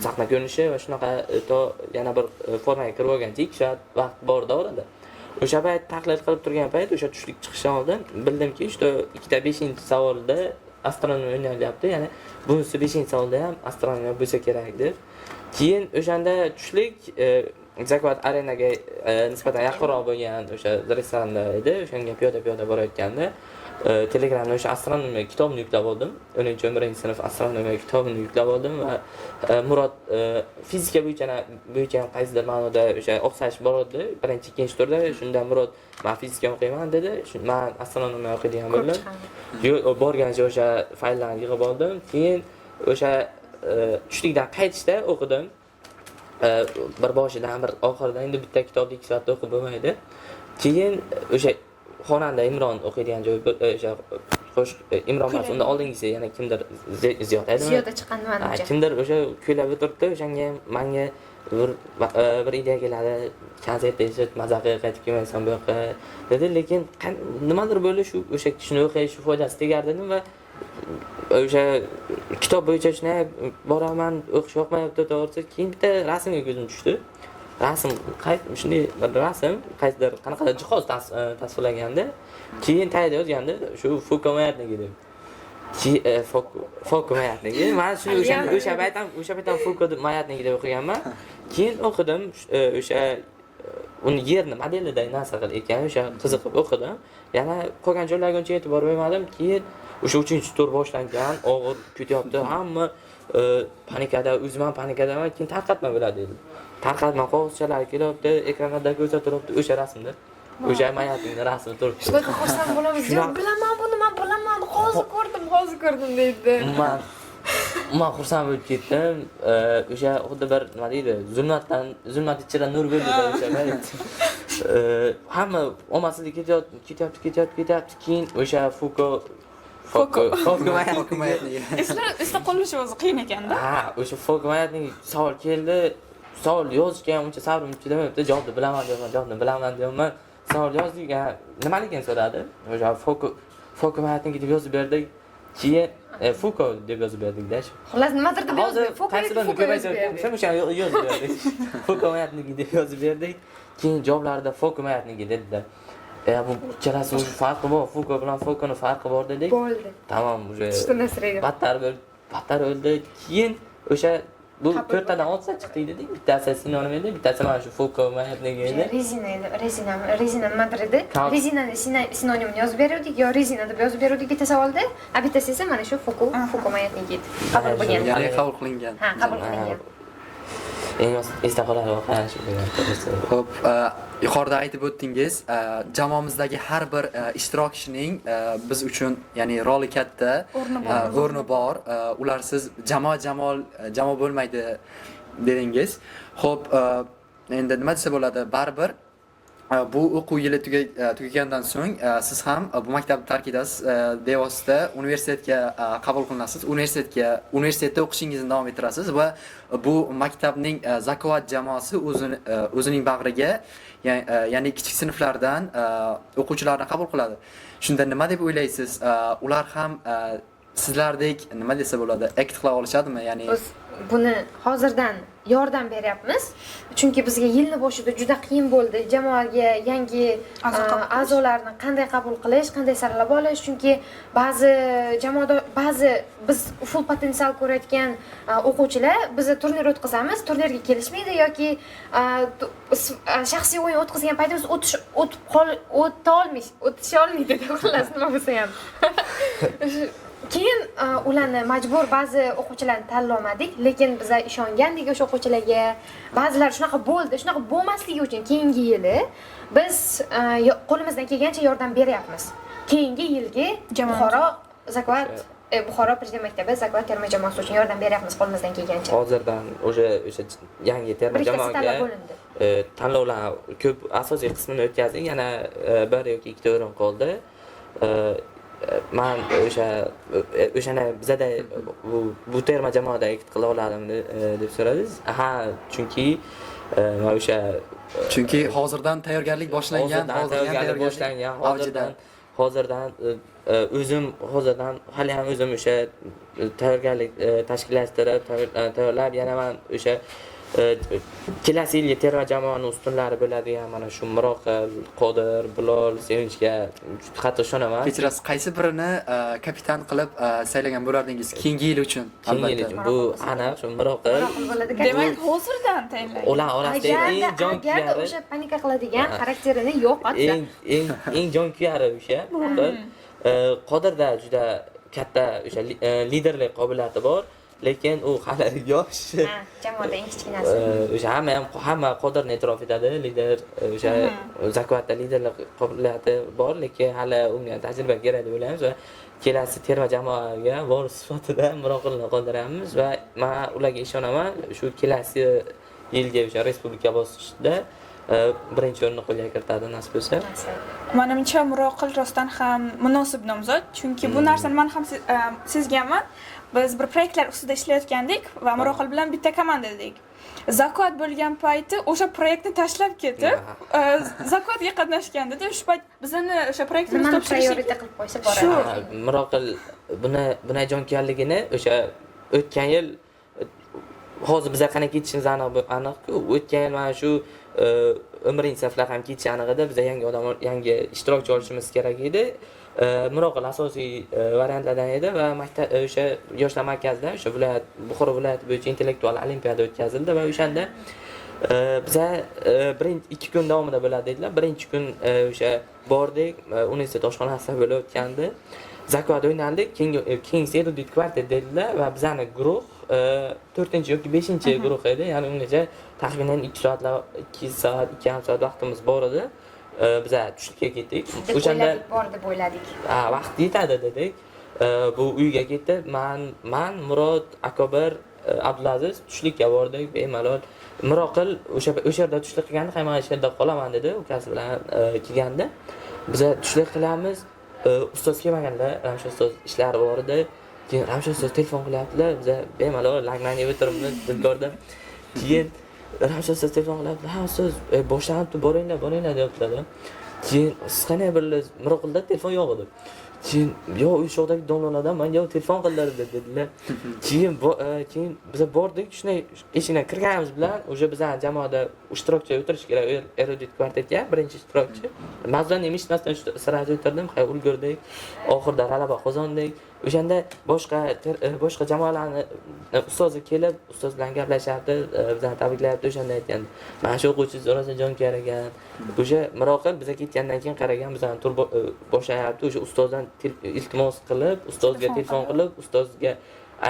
sahna ko'rinishi va shunaqa yana bir formaga kirib olgancha 2 soat vaqt bor davrada. O'sha payt tahlil qilib turgan payt, o'sha tushlik chiqishdan oldin bildimki, ishda 5-savolda astronomiya o'ynalyapti, ya'ni bunisi 5-savolda ham astronomiya bo'lsa kerak deb. Keyin o'shanda tushlik Zakovat arenaga nisbatan yaqinroq bo'lgan o'sha restoranda edi. O'shanga piyoda borayotganda Telegramda o'sha astronomiya kitobini yuklab oldim. 10-11-sinf astronomiya kitobini yuklab oldim va Murod fizika bo'yicha qaysidir ma'noda o'sha o'xshash bor edi. Birinchi, ikkinchi turda shunda Murod men fizika o'qiyman dedi. Men astronomiya o'qiydigan bo'ldim. Borgancha o'sha fayllarni yig'ib oldim. Keyin o'sha tushlikdan qaytishda o'qidim. Bir boshidan bir oxiridan endi bitta kitobni 2 soatda o'qib bo'lmaydi. Keyin o'sha xonanda Imron o'qiydigan joy o'sha Imron emas, undan oldingisi yana kimdir Ziyoda edi. Ziyoda chiqqan menimcha. Kimdir o'sha kuylab o'tiribdi, o'shanga menga bir ideya keladi. Konsert eshit, mazaqa qaytib kelmaysan bu yoqqa dedi, lekin nimadir bo'ldi, o'sha kishini o'qish foydasi tegardim va o'sha kitob bo'yicha shuna boraman, o'qish yoqmayapti to'g'risi. Keyin bitta rasmga ko'zim tushdi. Rasm shunday bir rasm, qaysidir qanaqa jihoz tasvirlaganda, keyin tagida yozganda shu Fuko mayatniki deb. Fuko mayatniki. Men shuni o'sha paytdan Fuko mayatniki deb o'qiganman. Keyin o'qidim, o'sha uni yerni modelida narsa qilib ekan, o'sha qiziqib o'qidim. Yana qolgan joylarga uncha e'tibor bermadim. Keyin o'sha 3-tur boshlangan, og'ir ketyapti, hamma panikada, o'zim panikadaman, keyin tarqatma bo'ladi dedi. Tarqatma qog'ozchalar kelyapti, ekranlarda ko'rsatyapti o'sha rasmda. O'sha mayatning rasmi turibdi. Shunaqa xursand bo'lamiz. Yo'q, bilaman buni, men bilaman, hozir ko'rdim deydi. Men xursand bo'lib ketdim. O'sha xuddi bir nima deydi, zulmat ichida nur bo'ldi o'sha payt. Hamma omadsizlik ketyapti. Keyin o'sha Fokumayatniki. Esda qolishi o'zi qiyin ekanda. Ha, o'sha fokumayatning savol keldi. Savol yozishga ham uncha sabrim chidamayapti. Javobni bilaman deyapman. Savol yozdik, nimaligini so'radi. O'sha fokumayatniki deb yozib berdik. Keyin Fuko deb yozib berdik-da. Xullas nimadir deb yozib, qaysidan ko'paysa o'sha yozib berdik. Fokumayatniki deb yozib berdik. Keyin javoblarda fokumayatniki dedi. Bu ikkalasi farqi bor, Fuko bilan Fokoni farqi bor dedik. Bo'ldi. Tamam, o'sha Tushunasizlar. battar o'ldi. Keyin o'sha bu to'rttadan 6ta chiqdi dedik. Bittasi sinonim edi, bittasi mana shu fokumayatniki edi. Rezina edi. Rezina nimadir edi? Rezinani sinonimini yozib berdik yo rezina deb yozib berdik bitta savolda. A bittasi esa mana shu fokumayatniki edi. Qabul bo'lgan. Ya'ni qabul qilingan. Ha, qabul qilingan. Eng esda qoladi voqea shu bo'lgan. Xo'p, yuqorida aytib o'tdingiz, jamoamizdagi har bir ishtirokchining biz uchun, ya'ni roli katta, o'rni bor. Ularsiz jamoa bo'lmaydi dedingiz. Xo'p, endi nima desa bo'ladi? Baribir bu o'quv yili tugagandan so'ng siz ham bu maktabni tark etasiz, bevosita universitetga qabul qilinasiz. Universitetda o'qishingizni davom ettirasiz va bu maktabning Zakovat jamoasi o'zining bag'riga, ya'ni kichik sinflardan o'quvchilarni qabul qiladi. Shunda nima deb o'ylaysiz? Ular ham sizlardek nima desa bo'ladi, act qila olishadimi? Ya'ni biz buni hozirdan yordam beryapmiz. Chunki bizga yilning boshida juda qiyin bo'ldi jamoaga yangi a'zolarni qanday qabul qilish, qanday saralab olish. Chunki ba'zi biz full potensial ko'rayotgan o'quvchilar biz turnir o'tkazamiz, turnirga kelishmaydi yoki shaxsiy o'yin o'tkazgan paytimiz o'tisha olmaydi deb xullas nima bo'lsa ham. Keyin ularni majbur ba'zi o'quvchilarni tanlamadik, lekin biz ishongandik o'sha o'quvchilarga. Ba'zilar shunaqa bo'ldi, shunaqa bo'lmasligi uchun keyingi yili biz qo'limizdan kelgancha yordam beryapmiz. Keyingi yilgi Buxoro Prezident maktabi Zakovat terma jamoasi uchun yordam beryapmiz qo'limizdan kelgancha. Hozirdan o'sha yangi terma jamoaga tanlovlar ko'p asosiy qismini o'tkazdik. Yana bir yoki ikkita o'rin qoldi. Men o'shani bizada bu terma jamoada act qila oladimmi deb so'radingiz. Ha, chunki hozirdan tayyorgarlik boshlangan, hozirdan hali ham o'zim o'sha tayyorgarlik tashkillashtirib tayyorlab, yana men o'sha kelasi yilgi terma jamoaning ustunlari bo'ladigan mana shu Miroqil, Qodir, Bilol, Sevinchga qattiq ishonaman. Kechirasiz, qaysi birini kapitan qilib saylagan bo'lardingiz keyingi yil uchun? Albatta. Bu aniq shu Miroqil. Demak, hozirdan tayinlang. Ular orasida eng jonkuyari, o'sha panika qiladigan xarakterini yo'qotsa. Eng jonkuyari o'sha Miroqil. Qodirda juda katta o'sha liderlik qobiliyati bor. Lekin u hali yosh. Jamoada eng kichkinasi. O'sha hamma Qodirni e'tirof etadi, lider, o'sha Zakovatda liderlik qobiliyati bor, lekin hali unga tajriba kerak deb o'ylaymiz va kelasi terma jamoaga voris sifatida Miroqilni qoldiramiz va men ularga ishonaman, shu kelasi yilgi o'sha respublika bosqichida birinchi o'rinni qo'lga kiritadi nasib bo'lsa. Menimcha Miroqil rostdan ham munosib nomzod, chunki bu narsani men ham sezganman. Biz bir proyektlar ustida ishlayotgandik va Miroqil bilan bitta komanda edik. Zakovat bo'lgan payti o'sha proyektni tashlab ketib, Zakovatga qatnashganda shu payt bizani o'sha proyektimizni priorita qilib qo'ysa boradi. Miroqil buni jonkuyarligini o'sha o'tgan yil hozir biz qanaqa ketishimiz aniq-ku. O'tgan yil mana shu 11-saflar ham ketishi aniq edi. Biz yangi ishtirokchi olishimiz kerak edi. Miroqil asosiy variantlardan edi va maktab o'sha yoshlar markazida o'sha viloyat Buxoro viloyati bo'yicha intellektual olimpiada o'tkazildi va o'shanda biza birinchi 2 kun davomida bo'ladi dedilar. Birinchi kun o'sha bordik, universitet oshxonasida bo'lib o'tgandi. Zakovat o'ynaldik, keyingi erudit kvartet dedilar va bizani guruh 4 yoki 5 guruh edi. Ya'ni ungacha taxminan 2 soat, 2,5 soat vaqtimiz bor edi. Biz tushlikka ketdik. O'shanda bor deb o'yladik. Vaqt yetadi dedik. Bu uyga ketib, men Murod, Akobir, Abdulaziz tushlikka bordik bemalol. Miroqil o'sha yerda tushlik qilganda, qaymoq ishda qolaman dedi, ukasi bilan kelganda. Biz tushlik qilamiz. ustoz kelmaganda Ramsha ustoz ishlari bor edi. Keyin Ramsha ustoz telefon qilyaptilar, biz bemalol langlanib o'tiribmiz dilkorda. Keyin Ramsha ustoz telefon qilyapti. Ha ustoz, boshlanibdi, boringlar deyaptilar. Keyin siz qani birlar miroqilda telefon yo'q edi. Keyin yo o'sha yoqdagi domlalardan menga telefon qildilar dedilar. Keyin biz bordik, shunday eshikdan kirganimiz bilan o'sha bizning jamoada ishtirokchi o'tirish kerak, erudit kvartetga birinchi ishtirokchi. Mazdan eshitmasdan sirajda o'tirdim, ulgurdik. Oxirida g'alaba qozondik. O'shanda boshqa jamoalarni ustozi kelib, ustoz bilan gaplashyapti, bizani tabriklayapti, o'shanda aytgandi. Mana shu o'quvchi so'rasa jon keragan. O'sha Miroqil biza ketgandan keyin qaragan, bizani tur boshlayapti. O'sha ustozdan iltimos qilib, ustozga telefon qilib, ustozga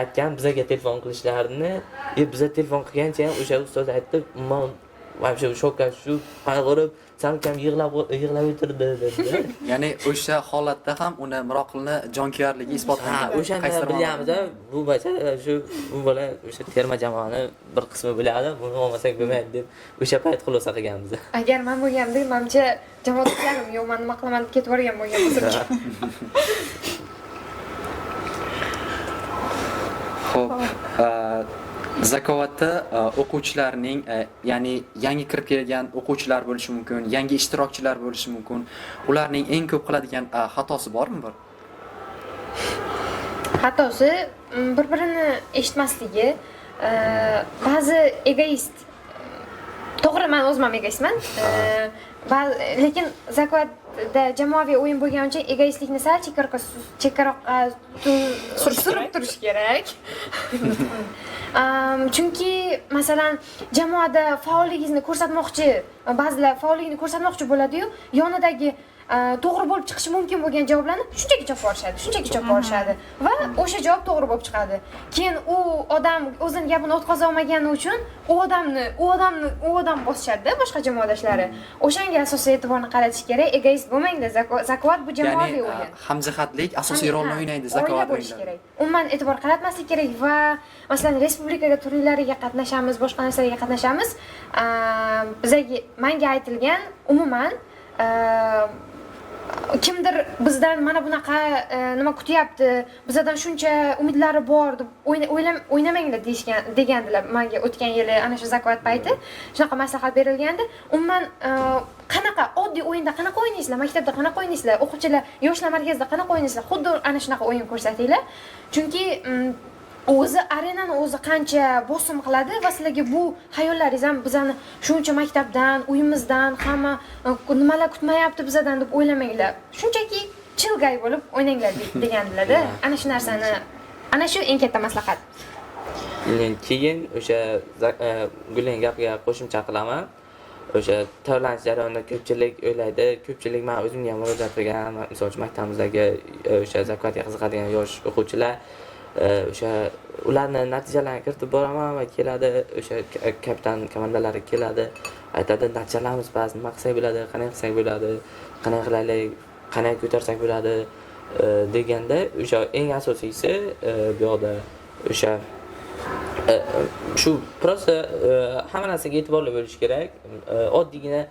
aytgan bizaga telefon qilishlarini, biza telefon qilgancha ham o'sha ustoz aytdi, "Men вообще shokka shu qayg'urib, salkam yig'lab o'tirdi" dedi. Ya'ni o'sha holatda ham uni Miroqilni jonkuyarligi isbotlangan. O'shanda bilyapmiz, bu bacha bu bola o'sha terma jamoani bir qismi biladi, buni olmasak bo'lmaydi deb o'sha payt xulosa qilganmiz. Agar men bo'lgandim, menimcha jamoadoshlarim yo'q, men nima qilaman deb ketib borgan bo'lgan bo'lsa. Xo'p, Zakovatda o'quvchilarning, ya'ni yangi kirib kelgan o'quvchilar bo'lishi mumkin, yangi ishtirokchilar bo'lishi mumkin. Ularning eng ko'p qiladigan xatosi bormi bir? Xatosi bir-birini eshitmasligi, ba'zi egoist. To'g'ri, men o'zim ham egoistman. Lekin Zakovatda jamoaviy o'yin bo'lgani uchun egoistlikni sal chekkaroqqa surib turish kerak. Chunki masalan jamoada faolligingizni ko'rsatmoqchi, ba'zilar faolligini ko'rsatmoqchi bo'ladi-yu, yonidagi to'g'ri bo'lib chiqishi mumkin bo'lgan javoblarni shunchaki chopib borishadi va o'sha javob to'g'ri bo'lib chiqadi. Keyin u odam o'zini gapini o'tkaza olmagani uchun u odam bosishadi boshqa jamoadoshlari. O'shanga asosiy e'tiborni qaratish kerak. Egoist bo'lmanglar. Zakovat bu jamoaviy o'yin. Hamjihatlik asosiy rolni o'ynaydi Zakovat o'yinida. Umuman e'tibor qaratmaslik kerak va masalan respublikaga turnirlariga qatnashamiz, boshqa narsalarga qatnashamiz. Menga aytilgan umuman kimdir bizdan mana bunaqa nima kutyapti, bizdan shuncha umidlari bor deb o'ynamanglar degandilar menga o'tgan yili ana shu Zakovat payti. Shunaqa maslahat berilgandi. Umuman qanaqa oddiy o'yinda qanaqa o'ynaysizlar, maktabda qanaqa o'ynaysizlar, o'quvchilar yoshlar markazida qanaqa o'ynaysizlar, xuddi ana shunaqa o'yin ko'rsatinglar. Chunki o'zi arenani o'zi qancha bosim qiladi va sizlarga bu hayollaringiz ham bizani shuncha maktabdan, uyimizdan hamma nimalar kutmayapti bizdan deb o'ylamanglar. Shunchaki chilgay bo'lib o'ynanglar degandilar-da. Ana shu narsani, ana shu eng katta maslahat. Keyin o'sha Gulning gapiga qo'shimcha qilaman. O'sha tayyorlanish jarayonida ko'pchilik o'ylaydi, ko'pchilik men o'zimga ham murojaat qilgan, masalan, maktabimizdagi o'sha Zakovatga qiziqadigan yosh o'quvchilar o'sha ularni natijalarini kiritib boraman va keladi, o'sha kapitan komandalari keladi, aytadi, natijalarimiz ba'zi nima qilsak bo'ladi, qanday qilsak bo'ladi, qanday qilaylik, qanday ko'tarsak bo'ladi deganda, o'sha eng asosiysi bu yoqda o'sha shu prosta hamma narsaga e'tiborli bo'lish kerak. Oddiygina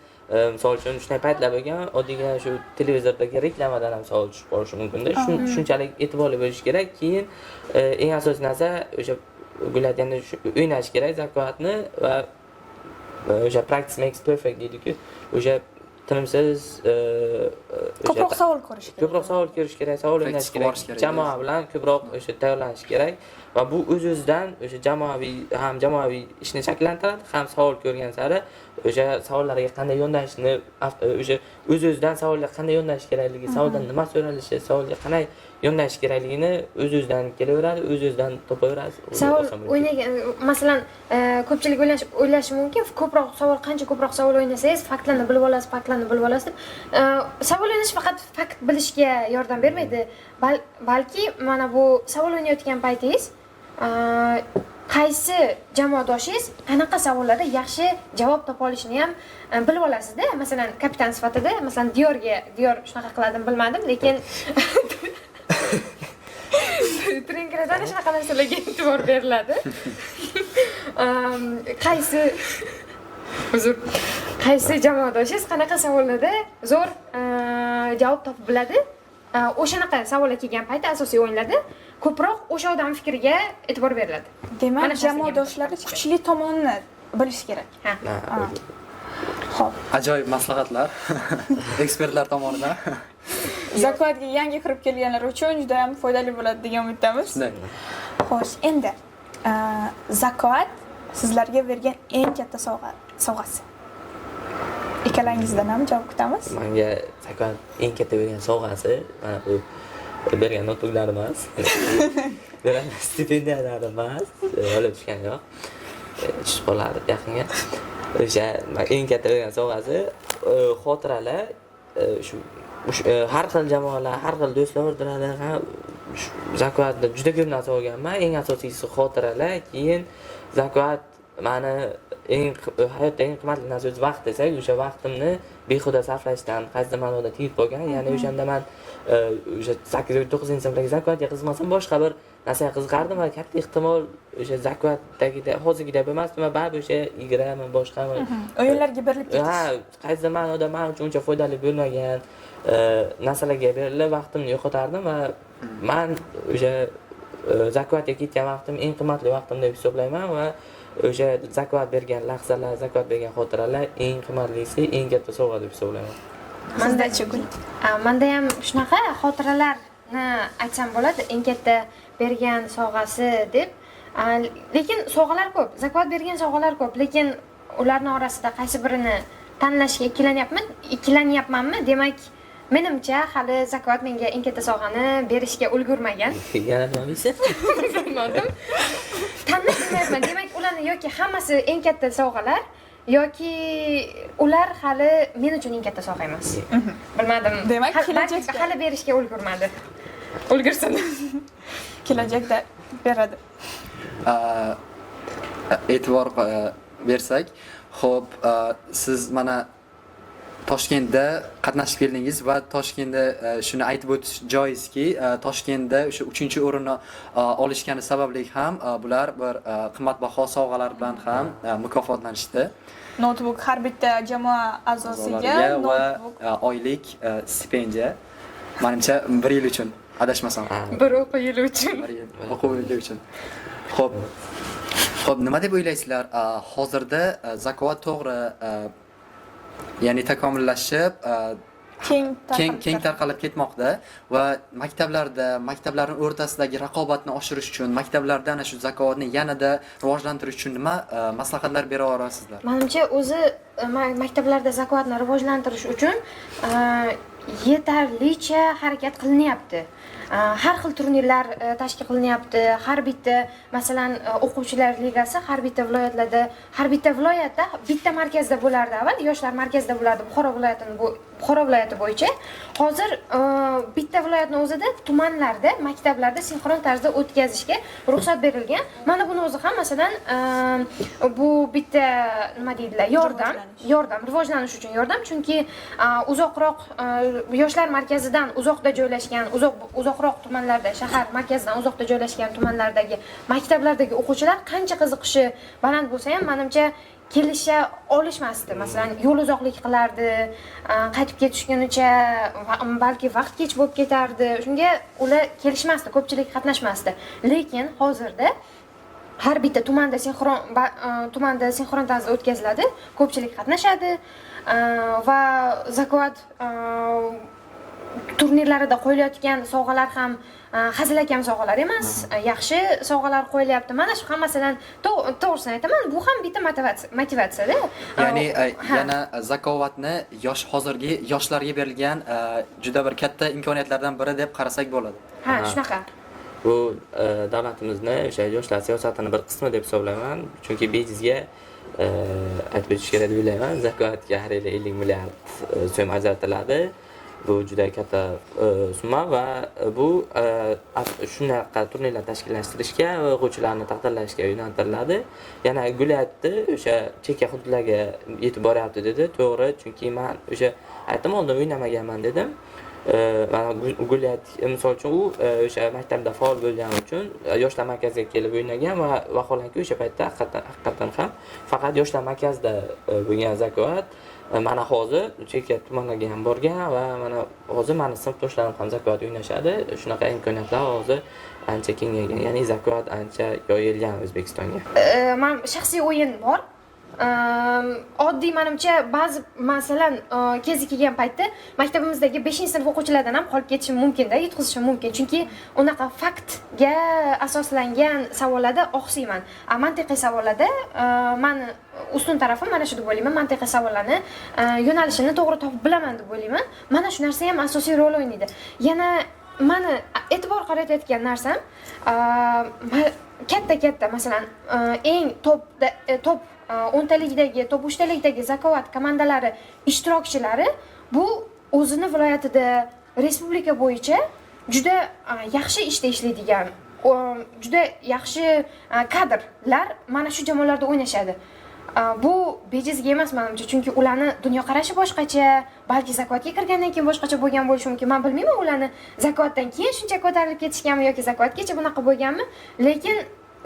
misol uchun shunday paytlar bo'lgan, oddiygina shu televizordagi reklamadan ham savol tushib qolishi mumkin-da. Shunchalik e'tiborli bo'lish kerak. Keyin eng asosiy narsa o'sha gullatganda o'ynash kerak Zakovatni va o'sha practice makes perfect deydi-ku. O'sha tinimsiz ko'proq savol ko'rish kerak. Ko'proq savol ko'rish kerak, savol o'ynash kerak. Jamoa bilan ko'proq o'sha tayyorlanish kerak va bu o'z-o'zidan o'sha jamoaviy ishni shakllantiradi, ham savol ko'rgan sari o'sha savollarga qanday yondashishni, o'sha o'z-o'zidan savolga qanday yondashish kerakligi, savoldan nima so'ralishi, savolga qanday yondashish kerakligini o'z-o'zidan kelaveradi, o'z-o'zidan topaveradi. Savol o'ynagan, masalan, ko'pchilik o'ylashi mumkin, qancha ko'proq savol o'ynasangiz, faktlarni bilib olasiz deb. Savol o'ynash faqat fakt bilishga yordam bermaydi. Balki mana bu savol o'ynayotgan paytingiz qaysi jamoadoshingiz qanaqa savollarda yaxshi javob topa olishini ham bilib olasizda. Masalan, kapitan sifatida, masalan, Diyor shunaqa qiladimi bilmadim, lekin treninglarda shunaqa narsalarga e'tibor beriladi. Qaysi jamoadoshingiz qanaqa savollarda zo'r javob topib biladi o'shanaqa savollar kelgan paytda asosiy o'yinlarda ko'proq o'sha odam fikriga e'tibor beriladi. Demak, Mana shu jamoadoshlari narsaga kuchli tomonini bilish kerak. Ha. Xo'p. Ajoyib maslahatlar ekspertlar tomonidan. Zakovatga yangi kirib kelganlar uchun juda ham foydali bo'ladi degan umiddamiz. Shunday. Xo'sh, endi zakovat sizlarga bergan eng katta sovg'asi. Ikkalangizdan ham javob kutamiz. Menga zakot eng katta bergan sovg'asi mana bu bergan notebooklar emas. Bergan stipendiyalar emas. Olib tushgan yo'q. Tushib qoladi yaqinga. O'sha eng katta bergan sovg'asi xotiralar shu har xil jamoalar, har xil do'stlar o'rtalarida ham zakotda juda ko'p narsa olganman. Eng asosiysi xotiralar, keyin zakot mani hayotda eng qimmatli narsa o'zi vaqt desak, o'sha vaqtimni behuda sarflashdan qaysidir ma'noda tiyib bo'lgan. Ya'ni o'shanda men o'sha 8-9-sinfdagi zakotga qiziqmasam, boshqa bir narsaga qiziqardim va katta ehtimol o'sha zakotdagida hozirgidek bo'lmasdim va baribir o'sha igrami, boshqami O'yinlarga berilib ha, ketasiz. qaysidir ma'noda men uchun uncha foydali bo'lmagan narsalarga berilib vaqtimni yo'qotardim va men o'sha zakotga ketgan vaqtim eng qimmatli vaqtim deb hisoblayman va o'sha zakot bergan lahzalar, zakot bergan xotiralar eng qimmatlisi, eng katta sovg'a deb hisoblayman. Sizda-chi Gul? Menda ham shunaqa xotiralarni aytsam bo'ladi, eng katta bergan sovg'asi deb. Lekin sovg'alar ko'p, zakot bergan sovg'alar ko'p, lekin ularning orasida qaysi birini tanlashga ikkilanyapmanmi? Demak, menimcha hali zakot menga eng katta sovg'ani berishga ulgurmagan. Yana nima deysiz? Bilmadim. Tanlayapman. Demak, ularning yoki hammasi eng katta sovg'alar yoki ular hali men uchun eng katta sovg'a emas. Bilmadim. Demak, kelajakda hali berishga ulgurmadi. Ulgursin. Kelajakda beradi. E'tibor bersak, xo'p, siz mana Toshkentda qatnashib keldingiz va Toshkentda shuni aytib o'tish joizki, Toshkentda o'sha 3-o'rinni olishgani sababli ham bular bir qimmatbaho sovg'alar bilan ham mukofotlanishdi. Notebook har bitta jamoa a'zosiga va notebook oylik stipendiya. Menimcha 1 yil uchun adashmasam. Bir o'quv yili uchun. 1 yil o'quv yili uchun. Xo'p. Xo'p, nima deb o'ylaysizlar? Hozirda zakovat to'g'ri ya'ni takomillashib keng tarqalib ketmoqda va maktablarning o'rtasidagi raqobatni oshirish uchun, maktablarda ana shu zakovatni yanada rivojlantirish uchun nima maslahatlar bera olasizlar? Menimcha o'zi maktablarda zakotni rivojlantirish uchun yetarlicha harakat qilinyapti. Har xil turnirlar tashkil qilinyapti. Har bitta, masalan, o'quvchilar ligasi har bitta viloyatlarda, har bitta viloyatda bitta markazda bo'lardi avval, yoshlar markazida bo'lardi Buxoro viloyati bo'yicha. Hozir bitta viloyatning o'zida tumanlarda, maktablarda sinxron tarzda o'tkazishga ruxsat berilgan. Mana buni o'zi ham masalan bu bitta nima deydilar, yordam, rivojlanish uchun yordam, chunki uzoqroq yoshlar markazidan uzoqda joylashgan, uzoqroq tumanlarda, shahar markazidan uzoqda joylashgan tumanlardagi maktablardagi o'quvchilar qancha qiziqishi baland bo'lsa ham, menimcha kelisha olishmasdi. Masalan, yo'l uzoqlik qilardi, qaytib ketishgunicha balki vaqt kech bo'lib ketardi. Shunga ular kelishmasdi, ko'pchilik qatnashmasdi. Lekin hozirda har bitta tumanda sinxron tarzda o'tkaziladi, ko'pchilik qatnashadi va zakovat turnirlarida qo'yilayotgan sovg'alar ham hazilakam sovg'alar emas, yaxshi sovg'alar qo'yilyapti. Mana shu ham masalan, to'g'risini aytaman, bu ham bitta motivatsiyada. Ya'ni yana zakovatni hozirgi yoshlarga berilgan juda bir katta imkoniyatlardan biri deb qarasak bo'ladi. Ha, shunaqa. Bu davlatimizni o'sha yoshlar siyosatining bir qismi deb hisoblayman, chunki bejizga aytib o'tish kerak deb o'ylayman. Zakotga har yili 50 milliard so'm ajratiladi. Bu juda katta summa va bu shunaqa turnirlar tashkillashtirishga va o'quvchilarni taqdirlashga yo'naltiriladi. Yana Gul aytdi, o'sha chekka hududlarga yetib boryapti dedi. To'g'ri, chunki men o'sha aytdim, oldin o'ynamaganman dedim. Mana Gul misol uchun u o'sha maktabda faol bo'lgani uchun yoshlar markaziga kelib o'ynagan va vaholanki o'sha paytda haqiqatan ham faqat yoshlar markazida bo'lgan zakovat mana hozir chekka tumanlarga ham borgan va mana hozir mani sinfdoshlarim ham zakovat o'ynashadi. Shunaqa imkoniyatlar hozir ancha kengaygan. Ya'ni zakovat ancha yoyilgan O'zbekistonga. Men shaxsiy o'yin bor. Oddiy menimcha ba'zi masalan kezi kelgan paytda maktabimizdagi 5-sinf o'quvchilaridan ham qolib ketishi mumkin-da, yutqizishim mumkin. Chunki unaqa faktga asoslangan savollarda oqsiyman. Mantiqiy savollarda meni ustun tarafim mana shu deb o'ylayman. Mantiqiy savollarni yo'nalishini to'g'ri topib bilaman deb o'ylayman. Mana shu narsa ham asosiy rol o'ynaydi. Yana meni e'tibor qaratayotgan narsam katta masalan eng top 10talikdagi, top 3talikdagi zakovat komandalari ishtirokchilari bu o'zini viloyatida respublika bo'yicha juda yaxshi ishda ishlaydigan, juda yaxshi kadrlar mana shu jamoalarda o'ynashadi. Bu bejizga emas menimcha, chunki ularni dunyoqarashi boshqacha, balki zakovatga kirgandan keyin boshqacha bo'lgan bo'lishi mumkin. Men bilmayman ularni zakovatdan keyin shuncha ko'tarilib ketishganmi yoki zakovatgacha bunaqa bo'lganmi, lekin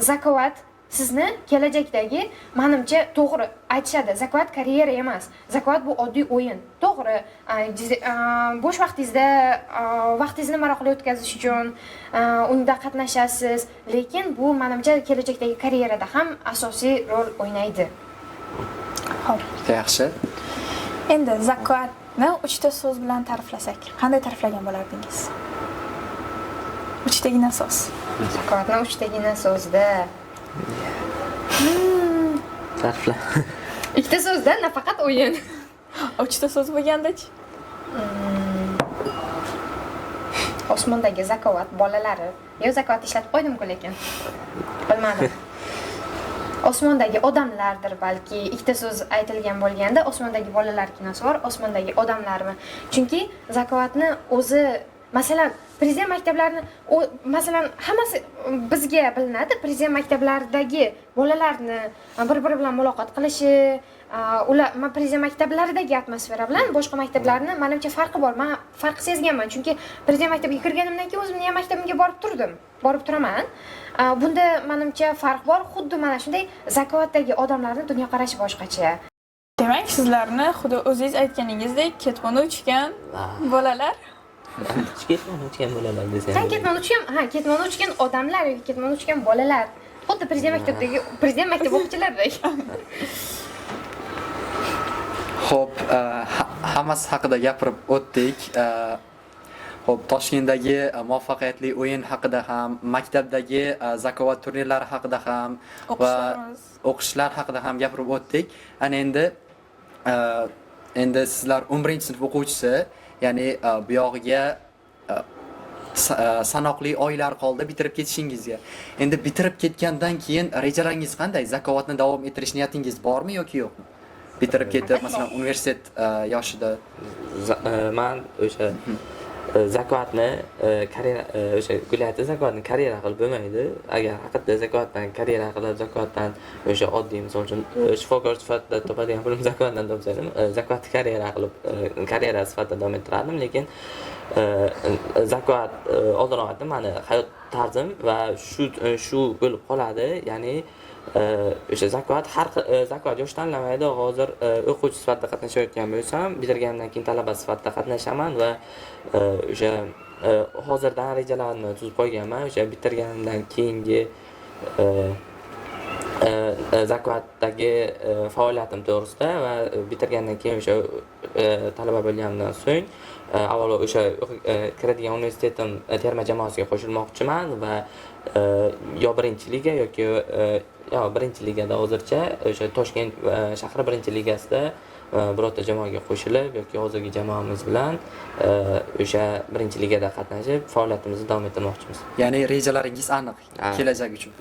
zakovat sizni kelajakdagi menimcha to'g'ri aytishadi. Zakovat karyera emas. Zakovat bu oddiy o'yin. To'g'ri, bo'sh vaqtingizni maroqli o'tkazish uchun unda qatnashasiz, lekin bu menimcha kelajakdagi karyerada ham asosiy rol o'ynaydi. Xo'p. Yaxshi. Endi zakovatni 3 ta so'z bilan ta'riflasak, qanday ta'riflagan bo'lardingiz? 3 tagina so'z. Zakovatni 3 tagina so'zda Ta'rifla. 2 ta so'zda nafaqat o'yin. 3 ta so'z bo'lganda-chi? Osmondagi zakovat bolalari. Yo zakovat ishlatib qo'ydim-ku lekin. Bilmadim. Osmondagi odamlardir balki. 2 ta so'z aytilgan bo'lganda osmondagi bolalar kinosi bor, osmondagi odamlarmi? Chunki zakovatni o'zi masalan prezident maktablarini masalan hammasi bizga bilinadi. Prezident maktablaridagi bolalarni bir-biri bilan muloqot qilishi, ular prezident maktablaridagi atmosfera bilan boshqa maktablarni menimcha farqi bor. Men farq sezganman, chunki prezident maktabiga kirganimdan keyin o'zimning ham maktabimga borib turaman. Bunda menimcha farq bor. Xuddi mana shunday zakovatdagi odamlarning dunyoqarashi boshqacha. Demak, sizlarni xuddi o'zingiz aytganingizdek ketmon uchgan bolalar. Ketmon uchgan bolalar desam. Ketmon uchgan odamlar yoki ketmon uchgan bolalar. Xuddi prezident maktab o'quvchilaridek. Xo'p, hammasi haqida gapirib o'tdik. Xo'p, Toshkentdagi muvaffaqiyatli o'yin haqida ham, maktabdagi zakovat turnirlari haqida ham va o'qishlar haqida ham gapirib o'tdik. Ana endi sizlar 11-sinf o'quvchisi, ya'ni bu yog'iga sanoqli oylar qoldi bitirib ketishingizga. Endi bitirib ketgandan keyin rejalaringiz qanday? Zakovatni davom ettirish niyatingiz bormi yoki yo'qmi? Bitirib ketib, masalan, universitet yoshida men o'sha zakovatni o'sha viloyatda zakovatni karyera qilib bo'lmaydi. Agar haqiqatda zakovatdan karyera qilib, zakovatdan o'sha oddiy misol uchun shifokor sifatida topadigan pulim zakovatdan topsaydim, zakovatni karyera sifatida davom ettirardim, lekin zakovat oldinroq aytdim, meni hayot tarzim va shu bo'lib qoladi. Ya'ni o'sha zakovat yosh tanlamaydi. Hozir o'quvchi sifatida qatnashayotgan bo'lsam, bitirgandan keyin talaba sifatida qatnashaman va o'sha hozirdan rejalarni tuzib qo'yganman. O'sha bitirganimdan keyingi zakovatdagi faoliyatim to'g'risida va bitirgandan keyin o'sha talaba bo'lganimdan so'ng avvalo o'sha kiradigan universitetim terma jamoasiga qo'shilmoqchiman va yo birinchi liga yoki birinchi ligada hozircha o'sha Toshkent shahri birinchi ligasida birorta jamoaga qo'shilib yoki hozirgi jamoamiz bilan o'sha birinchi ligada qatnashib faoliyatimizni davom ettirmoqchimiz. Ya'ni rejalaringiz aniq kelajak uchun.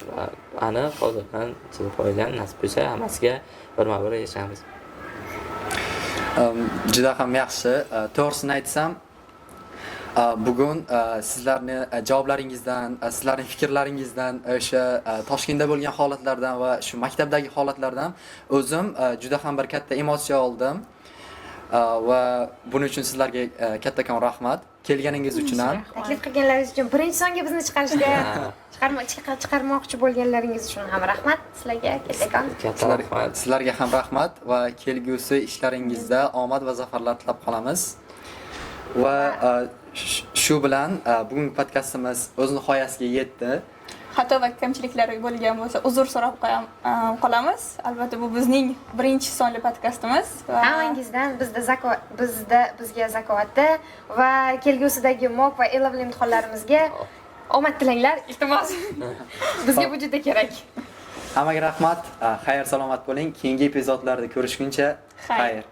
Aniq, hozirdan chizib qo'yilgan, nasib bo'lsa hammasiga birma-bir erishamiz. Juda ham yaxshi. To'g'risini aytsam, bugun sizlarni javoblaringizdan, sizlarning fikrlaringizdan, o'sha Toshkentda bo'lgan holatlardan va shu maktabdagi holatlardan o'zim juda ham bir katta emotsiya oldim. va buning uchun sizlarga kattakon rahmat. Kelganingiz uchun ham. Taklif qilganlaringiz uchun, birinchi songa bizni chiqarmoqchi bo'lganlaringiz uchun ham rahmat sizlarga kattakon. Katta rahmat. Sizlarga ham rahmat va kelgusi ishlaringizda omad va zafarlar tilab qolamiz. Va shu bilan bugungi podkastimiz o'z nihoyasiga yetdi. Xato va kamchiliklari bo'lgan bo'lsa, uzr so'rab qolamiz. Albatta bu bizning birinchi sonli podkastimiz va Hammangizdan bizga zakovatda va kelgusidagi mock va A-level imtihonlarimizga omad tilanglar, iltimos. Bizga bu juda kerak. Hammaga rahmat. Xayr salomat bo'ling. Keyingi epizodlarda ko'rishguncha xayr.